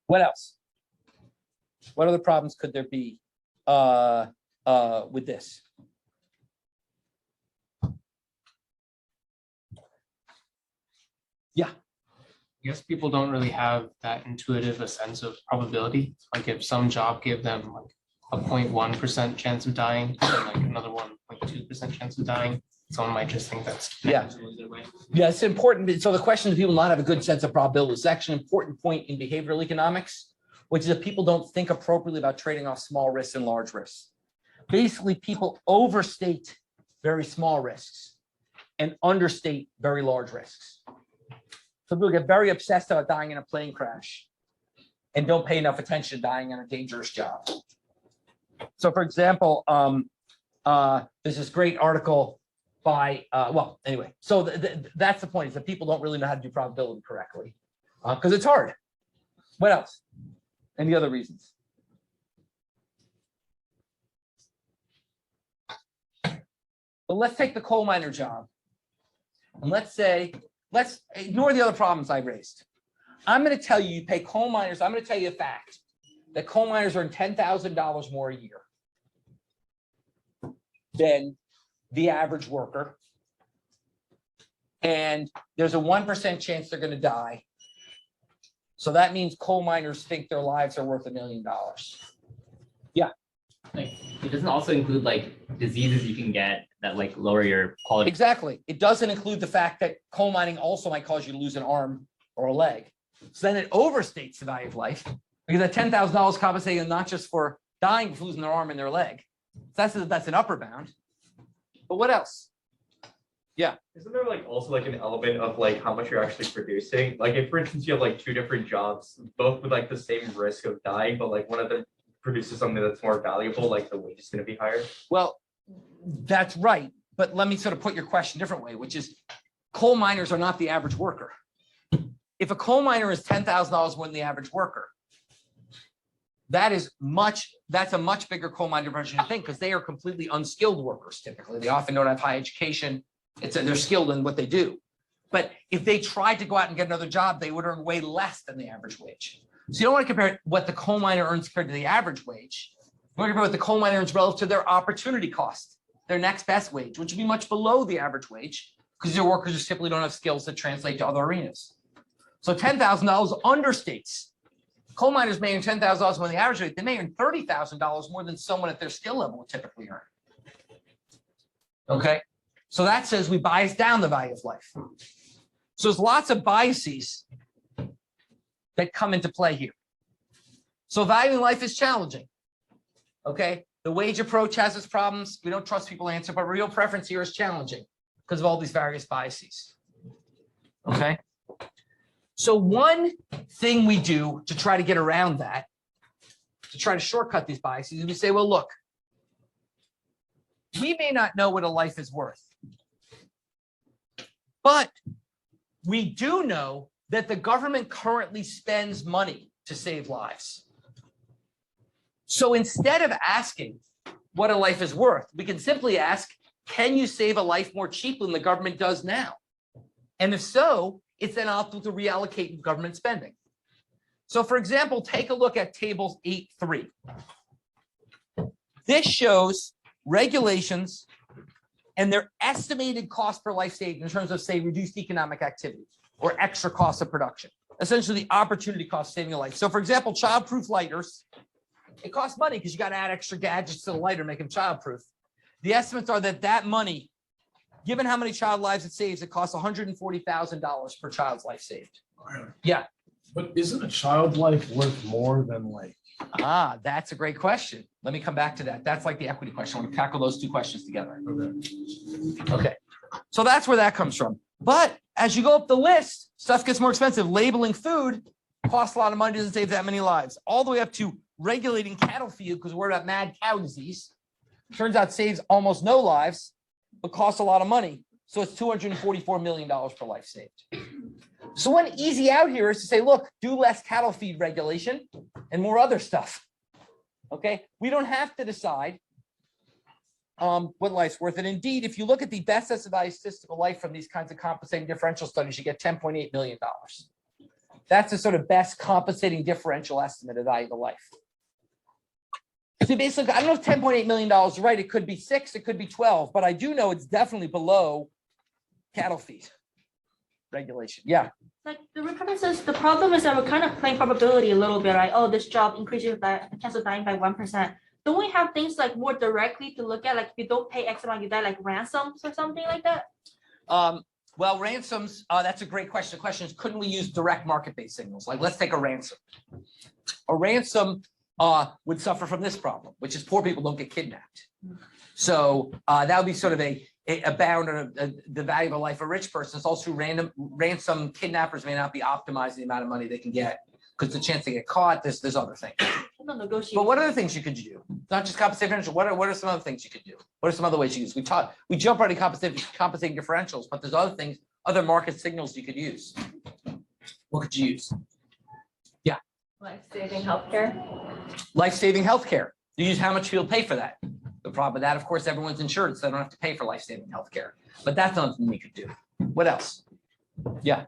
What else? What other problems could there be with this? Yeah. I guess people don't really have that intuitive a sense of probability. Like if some job gave them like a 0.1% chance of dying, and like another 1.2% chance of dying, someone might just think that's either way. Yeah, it's important. So the question is, people not have a good sense of probability. It's actually an important point in behavioral economics, which is that people don't think appropriately about trading off small risks and large risks. Basically, people overstate very small risks and understate very large risks. Some people get very obsessed about dying in a plane crash and don't pay enough attention to dying in a dangerous job. So for example, there's this great article by, well, anyway, so that's the point, is that people don't really know how to do probability correctly because it's hard. What else? Any other reasons? Well, let's take the coal miner job. And let's ignore the other problems I raised. I'm going to tell you, you pay coal miners, I'm going to tell you a fact, that coal miners earn $10,000 more a year than the average worker. And there's a 1% chance they're going to die. So that means coal miners think their lives are worth $1 million. Yeah. Like it doesn't also include like diseases you can get that like lower your quality. Exactly. It doesn't include the fact that coal mining also might cause you to lose an arm or a leg. So then it overstates the value of life, because that $10,000 compensating not just for dying for losing their arm and their leg. So that's an upper bound. But what else? Yeah. Isn't there like also like an element of like how much you're actually producing? Like if for instance you have like two different jobs, both with like the same risk of dying, but like one of them produces something that's more valuable, like the wage is going to be higher. Well, that's right. But let me sort of put your question a different way, which is coal miners are not the average worker. If a coal miner is $10,000 more than the average worker, that's a much bigger coal miner differential than you think, because they are completely unskilled workers typically. They often don't have high education. They're skilled in what they do. But if they tried to go out and get another job, they would earn way less than the average wage. So you don't want to compare what the coal miner earns compared to the average wage. You want to compare what the coal miner earns relative to their opportunity cost, their next best wage, which would be much below the average wage, because your workers just simply don't have skills that translate to other arenas. So $10,000 understates. Coal miners may earn $10,000 more than the average wage. They may earn $30,000 more than someone at their skill level would typically earn. Okay, so that says we bias down the value of life. So there's lots of biases that come into play here. So valuing life is challenging. Okay, the wage approach has its problems. We don't trust people to answer, but real preference here is challenging because of all these various biases. Okay, so one thing we do to try to get around that, to try to shortcut these biases, is we say, well, look, we may not know what a life is worth, but we do know that the government currently spends money to save lives. So instead of asking what a life is worth, we can simply ask, can you save a life more cheaply than the government does now? And if so, it's then optimal to reallocate government spending. So for example, take a look at tables 8.3. This shows regulations and their estimated cost per life saved in terms of, say, reduced economic activity or extra costs of production, essentially the opportunity cost of saving a life. So for example, childproof lighters, it costs money because you got to add extra gadgets to the lighter, make them childproof. The estimates are that that money, given how many child lives it saves, it costs $140,000 per child's life saved. Yeah. But isn't a child life worth more than like? That's a great question. Let me come back to that. That's like the equity question. I want to tackle those two questions together. Okay. So that's where that comes from. But as you go up the list, stuff gets more expensive. Labeling food costs a lot of money, doesn't save that many lives. All the way up to regulating cattle feed because we're about mad cow disease. Turns out saves almost no lives, but costs a lot of money. So it's $244 million per life saved. So one easy out here is to say, look, do less cattle feed regulation and more other stuff. Okay, we don't have to decide what life's worth. And indeed, if you look at the best estimated statistical life from these kinds of compensating differential studies, you get $10.8 million. That's the sort of best compensating differential estimate of value of life. So basically, I don't know if $10.8 million is right. It could be 6, it could be 12, but I do know it's definitely below cattle feed regulation. Yeah. Like the report says, the problem is that we're kind of playing probability a little bit, right? Oh, this job increases the chance of dying by 1%. Don't we have things like more directly to look at, like if you don't pay X amount, you die, like ransoms or something like that? Well, ransoms, that's a great question. The question is, couldn't we use direct market-based signals? Like, let's take a ransom. A ransom would suffer from this problem, which is poor people don't get kidnapped. So that would be sort of a bound on the value of a life of a rich person. It's also ransom kidnappers may not be optimizing the amount of money they can get because the chance they get caught, there's other things. But what other things you could do? Not just compensating differentials. What are some other things you could do? What are some other ways you use? We jump right to compensating differentials, but there's other things, other market signals you could use. What could you use? Yeah. Life-saving healthcare. Life-saving healthcare. You use how much people pay for that. The problem with that, of course, everyone's insured, so they don't have to pay for life-saving healthcare. But that's not something we could do. What else? Yeah.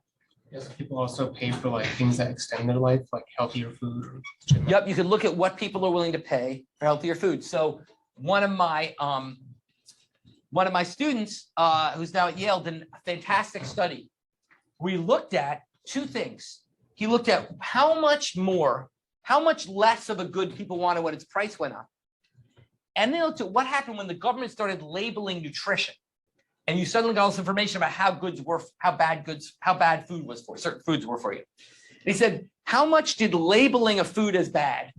Yes, people also pay for like things that extend their life, like healthier food. Or gym. Yep, you could look at what people are willing to pay for healthier food. So one of my students who's now at Yale did a fantastic study. We looked at two things. He looked at how much less of a good people wanted when its price went up. And then looked at what happened when the government started labeling nutrition. And you suddenly got all this information about how bad food was for certain foods were for you. And he said, how much did labeling a food as bad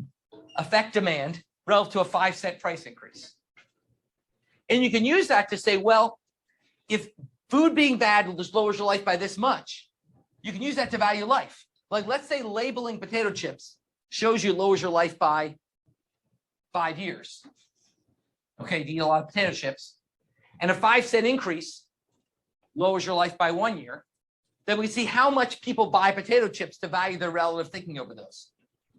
affect demand relative to a 5-cent price increase? And you can use that to say, well, if food being bad just lowers your life by this much, you can use that to value life. Like, let's say labeling potato chips shows you it lowers your life by 5 years. Okay, you eat a lot of potato chips. And a 5-cent increase lowers your life by 1 year. Then we see how much people buy potato chips to value their relative thinking over those.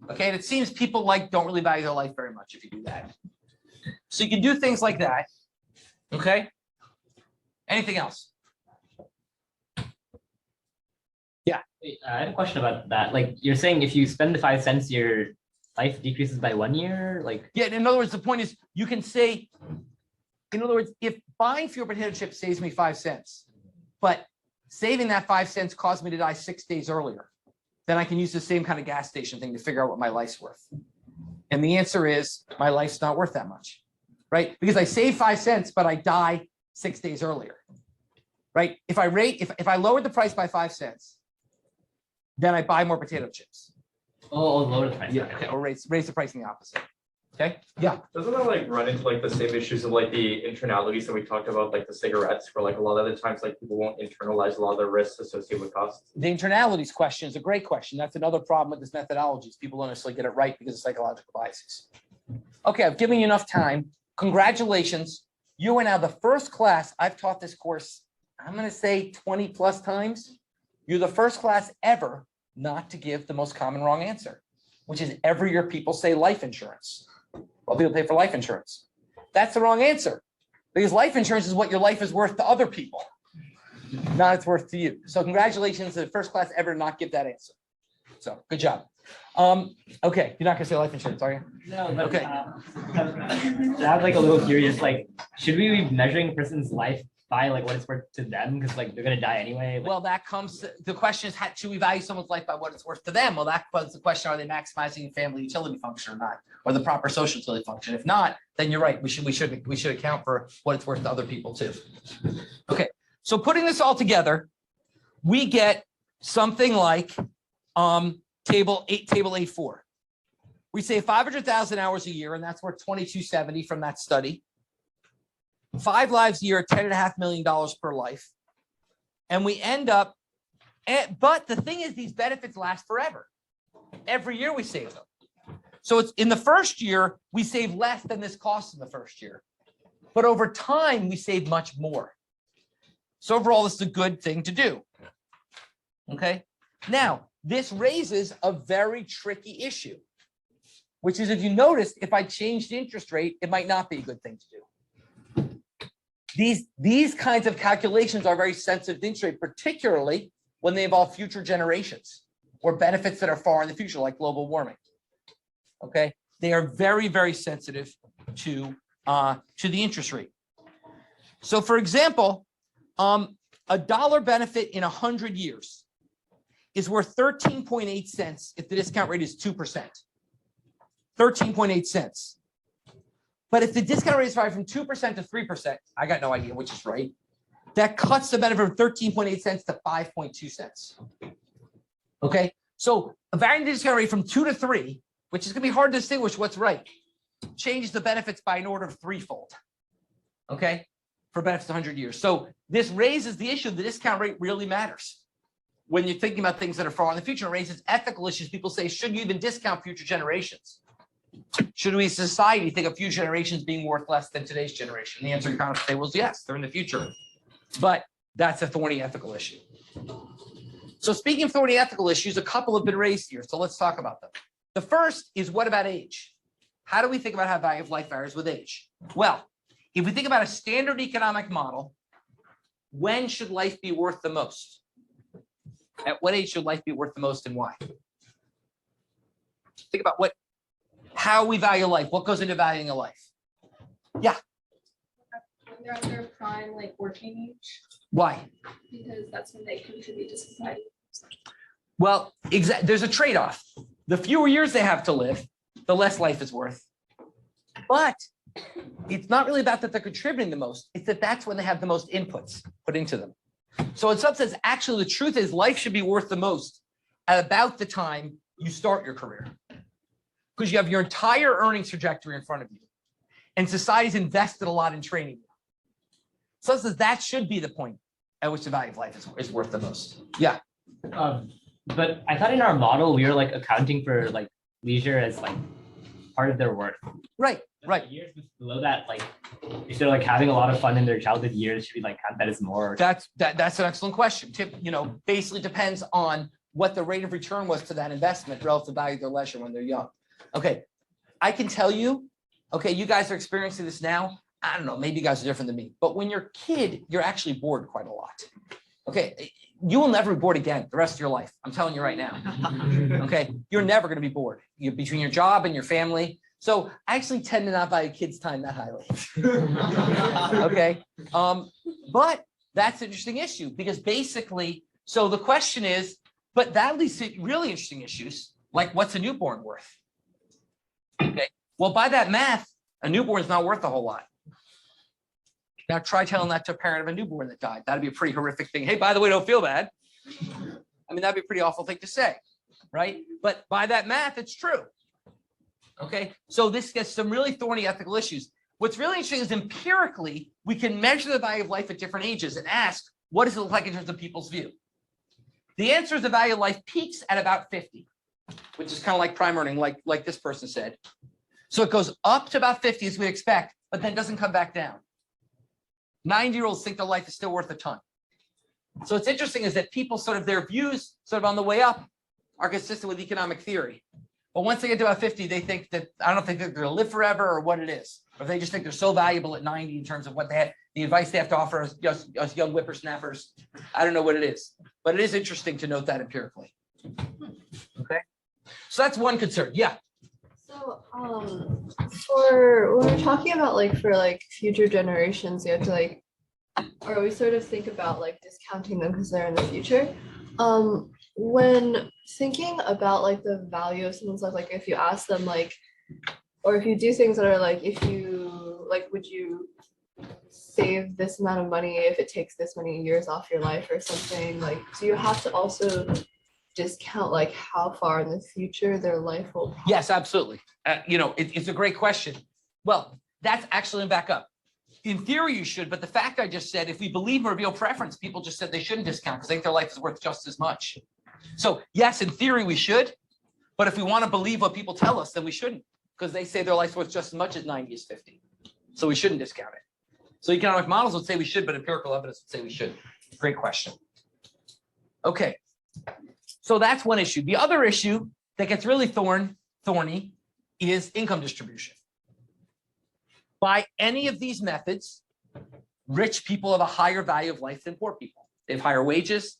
Okay, and it seems people don't really value their life very much if you do that. So you can do things like that. Okay. Anything else? Yeah. Wait, I had a question about that. Like, you're saying if you spend the 5 cents, your life decreases by 1 year? Like, yeah, in other words, the point is you can say, in other words, if buying fewer potato chips saves me 5 cents, but saving that 5 cents caused me to die 6 days earlier, then I can use the same kind of gas station thing to figure out what my life's worth. And the answer is my life's not worth that much, right? Because I save 5 cents, but I die 6 days earlier, right? If I lowered the price by 5 cents, then I buy more potato chips. oh, lower the price. Yeah, okay, or raise the price in the opposite. Okay, yeah. Doesn't that like run into like the same issues of like the internalities that we talked about, like the cigarettes, where like a lot of the times like people won't internalize a lot of the risks associated with costs? The internalities question is a great question. That's another problem with this methodology is people don't necessarily get it right because of psychological biases. Okay, I've given you enough time. Congratulations. You are now the first class. I've taught this course, I'm going to say 20 plus times. You're the first class ever not to give the most common wrong answer. which is every year people say life insurance. Well, people pay for life insurance. That's the wrong answer, because life insurance is what your life is worth to other people, not it's worth to you. So congratulations to the first class ever to not give that answer. So good job. Okay, you're not gonna say life insurance, are you? No, but Okay. I'm like a little curious, like, should we be measuring a person's life by like what it's worth to them? Because like they're gonna die anyway. Like, Well, that comes, the question is, should we value someone's life by what it's worth to them? Well, that was the question, are they maximizing family utility function or not, or the proper social utility function? If not, then you're right, we should account for what it's worth to other people too. Okay, so putting this all together, we get something like table 8.4. We say 500,000 hours a year, and that's worth 2270 from that study. 5 lives a year, $10.5 million per life. And we end up, but the thing is, these benefits last forever. Every year we save them. So it's in the first year, we save less than this costs in the first year. But over time, we save much more. So overall, this is a good thing to do. Okay. Now, this raises a very tricky issue, which is, if you notice, if I change the interest rate, it might not be a good thing to do. These kinds of calculations are very sensitive to interest rate, particularly when they involve future generations or benefits that are far in the future, like global warming. Okay, they are very, very sensitive to the interest rate. So, for example, a dollar benefit in 100 years is worth 13.8 cents if the discount rate is 2%. 13.8 cents. But if the discount rate is from 2% to 3%, I got no idea which is right. That cuts the benefit from 13.8 cents to 5.2 cents. Okay, so a varying discount rate from 2 to 3, which is going to be hard to distinguish what's right, changes the benefits by an order of threefold. Okay, for benefits 100 years. So this raises the issue. The discount rate really matters when you're thinking about things that are far in the future. It raises ethical issues. People say, should you even discount future generations? Should we, as a society, think of future generations being worth less than today's generation? The answer you kind of say was yes, they're in the future. But that's a thorny ethical issue. So speaking of thorny ethical issues, a couple have been raised here. So let's talk about them. The first is, what about age? How do we think about how value of life varies with age? Well, if we think about a standard economic model, when should life be worth the most? At what age should life be worth the most, and why? Think about how we value life. What goes into valuing a life? Yeah. When they're at their prime, like working age, Why? because that's when they contribute to society. Well, there's a trade-off. The fewer years they have to live, the less life is worth. But it's not really about that they're contributing the most. It's that that's when they have the most inputs put into them. So in some sense, actually, the truth is life should be worth the most at about the time you start your career, because you have your entire earnings trajectory in front of you, and society's invested a lot in training you. So it says that should be the point at which the value of life is worth the most. Yeah. but I thought in our model we were like accounting for like leisure as like part of their worth. Right. Right. Years below that, like if they're like having a lot of fun in their childhood years, should we like count that as more? That's an excellent question. Basically depends on what the rate of return was to that investment relative to value of their leisure when they're young. Okay, I can tell you, okay, you guys are experiencing this now. I don't know, maybe you guys are different than me, but when you're a kid, you're actually bored quite a lot. Okay, you will never be bored again the rest of your life. I'm telling you right now. Okay, you're never going to be bored. You're between your job and your family. So I actually tend to not value kids' time that highly. Okay, but that's an interesting issue, because basically, so the question is, but that leads to really interesting issues, like what's a newborn worth? Okay, well, by that math, a newborn is not worth a whole lot. Now try telling that to a parent of a newborn that died. That'd be a pretty horrific thing. Hey, by the way, don't feel bad. I mean, that'd be a pretty awful thing to say, right? But by that math, it's true. Okay, so this gets some really thorny ethical issues. What's really interesting is empirically, we can measure the value of life at different ages and ask, what does it look like in terms of people's view? The answer is the value of life peaks at about 50, which is kind of like prime earning, like this person said. So it goes up to about 50 as we expect, but then doesn't come back down. 90-year-olds think their life is still worth a ton. So what's interesting is that people their views on the way up are consistent with economic theory. But once they get to about 50, they think that, I don't think that they're gonna live forever or what it is. Or they just think they're so valuable at 90 in terms of what they had, the advice they have to offer us young whippersnappers. I don't know what it is, but it is interesting to note that empirically. Okay, so that's one concern. Yeah. So, for when we're talking about like for like future generations, you have to like, or we sort of think about like discounting them because they're in the future. When thinking about like the value of someone's life, like if you ask them like, or if you do things that are like, if you like, would you save this amount of money if it takes this many years off your life or something? Like, do you have to also discount like how far in the future their life will? Yes, absolutely. It's a great question. Well, that's actually back up. In theory, you should, but the fact I just said, if we believe in reveal preference, people just said they shouldn't discount because they think their life is worth just as much. So yes, in theory, we should, but if we want to believe what people tell us, then we shouldn't, because they say their life's worth just as much as 90 is 50. So we shouldn't discount it. So economic models would say we should, but empirical evidence would say we should. Great question. Okay. So that's one issue. The other issue that gets really thorny is income distribution. By any of these methods, rich people have a higher value of life than poor people. They have higher wages.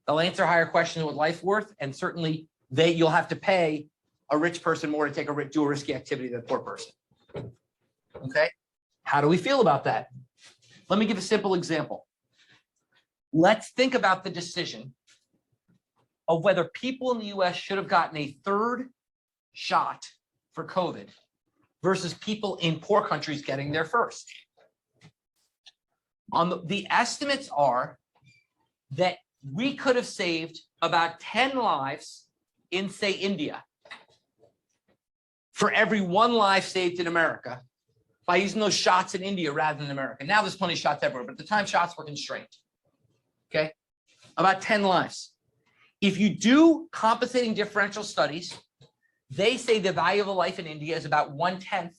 They'll answer higher questions what life's worth, and certainly you'll have to pay a rich person more to do a risky activity than a poor person. Okay, how do we feel about that? Let me give a simple example. Let's think about the decision of whether people in the US should have gotten a third shot for COVID versus people in poor countries getting their first. The estimates are that we could have saved about 10 lives in, say, India for every one life saved in America by using those shots in India rather than America. Now there's plenty of shots everywhere, but at the time shots were constrained. Okay, about 10 lives. If you do compensating differential studies, they say the value of a life in India is about 1/10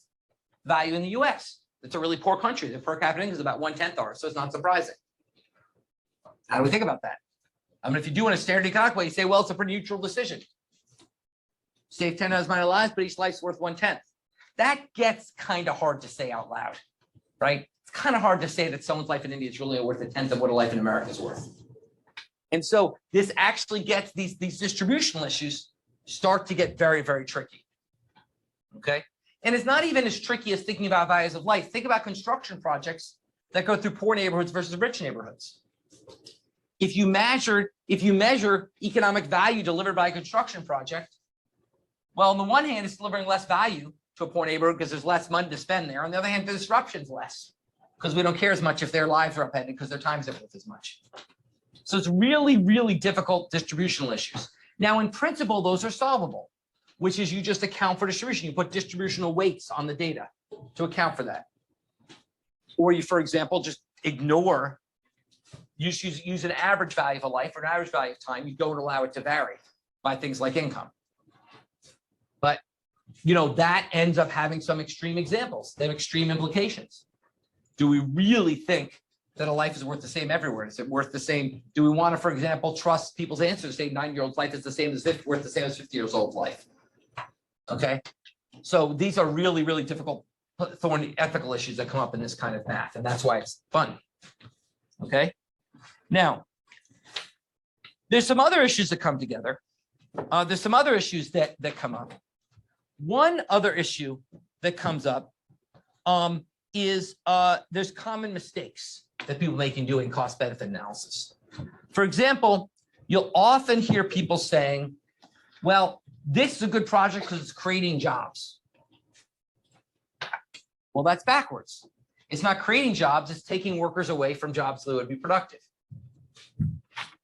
value in the US. It's a really poor country. The per capita income is about 1/10 ours, so it's not surprising. How do we think about that? I mean, if you do in a standard economic way, you say, well, it's a pretty neutral decision. Save 10 as my lives, but each life's worth 1/10. That gets kind of hard to say out loud, right? It's kind of hard to say that someone's life in India is really worth 1/10 of what a life in America is worth. And so this actually gets these distributional issues start to get very, very tricky. Okay. And it's not even as tricky as thinking about values of life. Think about construction projects that go through poor neighborhoods versus rich neighborhoods. If you measure economic value delivered by a construction project, well, on the one hand, it's delivering less value to a poor neighborhood because there's less money to spend there. On the other hand, the disruption's less because we don't care as much if their lives are upended because their times aren't worth as much. So it's really, really difficult distributional issues. Now, in principle, those are solvable, which is you just account for distribution. You put distributional weights on the data to account for that. Or you, for example, just ignore, use an average value of a life or an average value of time. You don't allow it to vary by things like income. But, that ends up having some extreme examples. They have extreme implications. Do we really think that a life is worth the same everywhere? Is it worth the same? Do we want to, for example, trust people's answers to say 9-year-old's life is the same as worth the same as 50 years old's life? Okay. So these are really, really difficult, thorny ethical issues that come up in this kind of math. And that's why it's fun. Okay. Now, there's some other issues that come together. There's some other issues that come up. One other issue that comes up is there's common mistakes that people make in doing cost benefit analysis. For example, you'll often hear people saying, well, this is a good project because it's creating jobs. Well, that's backwards. It's not creating jobs, it's taking workers away from jobs that would be productive.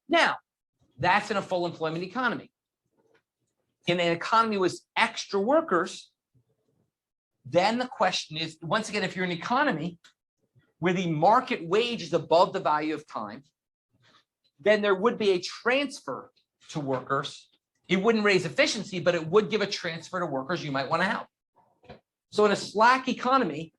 Now, that's in a full employment economy. In an economy with extra workers, then the question is, once again, if you're in an economy where the market wage is above the value of time, then there would be a transfer to workers. It wouldn't raise efficiency, but it would give a transfer to workers you might want to help. So in a slack economy,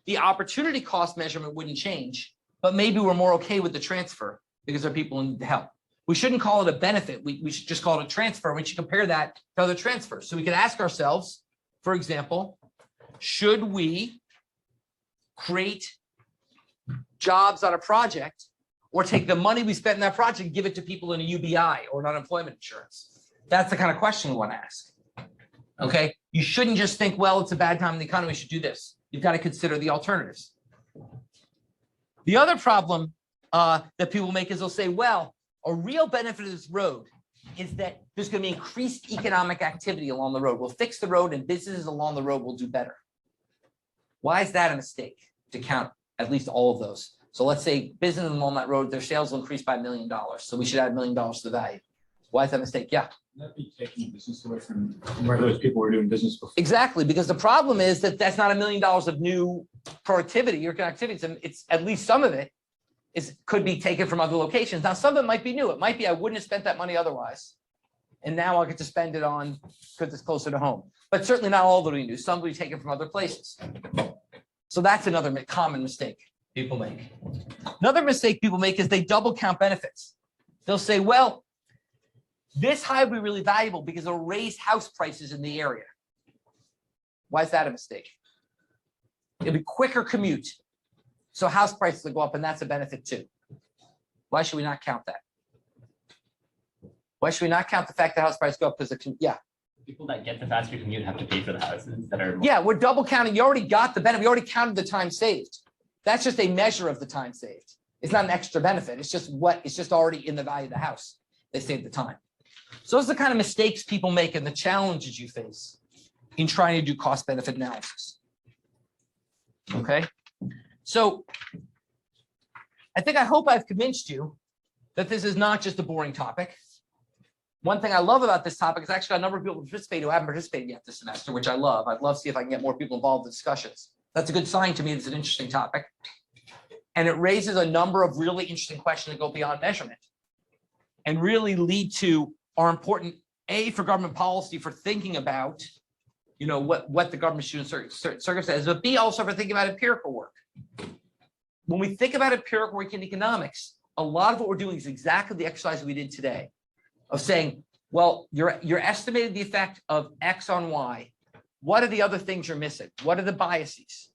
the opportunity cost measurement wouldn't change, but maybe we're more okay with the transfer because there are people in need to help. We shouldn't call it a benefit. We should just call it a transfer. We should compare that to other transfers. So we could ask ourselves, for example, should we create jobs on a project or take the money we spent in that project and give it to people in a UBI or an unemployment insurance? That's the kind of question we want to ask. Okay, you shouldn't just think, well, it's a bad time in the economy, we should do this. You've got to consider the alternatives. The other problem that people make is they'll say, well, a real benefit of this road is that there's going to be increased economic activity along the road. We'll fix the road and businesses along the road will do better. Why is that a mistake to count at least all of those? So let's say business along that road, their sales will increase by $1 million. So we should add $1 million to the value. Why is that a mistake? Yeah. That be taking business away from where those people were doing business before. Exactly, because the problem is that that's not $1 million of new productivity or connectivity. It's at least some of it could be taken from other locations. Now, some of it might be new. It might be I wouldn't have spent that money otherwise. And now I'll get to spend it on because it's closer to home. But certainly not all that we do. Some will be taken from other places. So that's another common mistake people make. Another mistake people make is they double count benefits. They'll say, well, this highway will be really valuable because it'll raise house prices in the area. Why is that a mistake? It'll be quicker commute. So house prices will go up and that's a benefit too. Why should we not count that? Why should we not count the fact that house prices go up because yeah. People that get the faster commute have to pay for the houses that are. Yeah, we're double counting. You already got the benefit. We already counted the time saved. That's just a measure of the time saved. It's not an extra benefit. It's just already in the value of the house. They saved the time. So those are the kind of mistakes people make and the challenges you face in trying to do cost benefit analysis. Okay. So I hope I've convinced you that this is not just a boring topic. One thing I love about this topic is actually a number of people participate who haven't participated yet this semester, which I love. I'd love to see if I can get more people involved in discussions. That's a good sign to me. It's an interesting topic. And it raises a number of really interesting questions that go beyond measurement and really lead to are important, A, for government policy for thinking about, what the government should do in certain circumstances, but B, also for thinking about empirical work. When we think about empirical work in economics, a lot of what we're doing is exactly the exercise we did today of saying, well, you're estimating the effect of X on Y. What are the other things you're missing? What are the biases?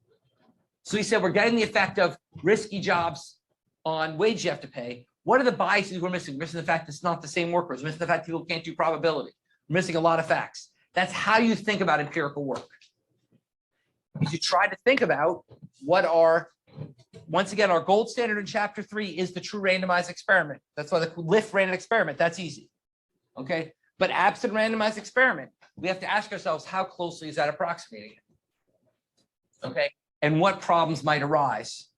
So we said we're getting the effect of risky jobs on wage you have to pay. What are the biases we're missing? We're missing the fact that it's not the same workers. We're missing the fact people can't do probability. We're missing a lot of facts. That's how you think about empirical work. You try to think about what are, once again, our gold standard in chapter 3 is the true randomized experiment. That's why the LIF random experiment, that's easy. Okay. But absent randomized experiment, we have to ask ourselves, how closely is that approximating it? Okay. And what problems might arise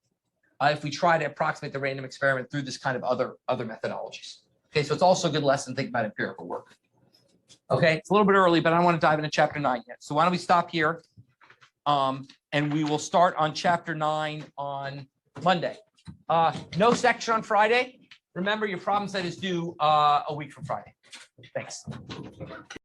if we try to approximate the random experiment through this kind of other methodologies. Okay, so it's also a good lesson to think about empirical work. Okay, it's a little bit early, but I don't want to dive into chapter 9 yet. So why don't we stop here? And we will start on chapter 9 on Monday. No section on Friday. Remember, your problem set is due a week from Friday. Thanks.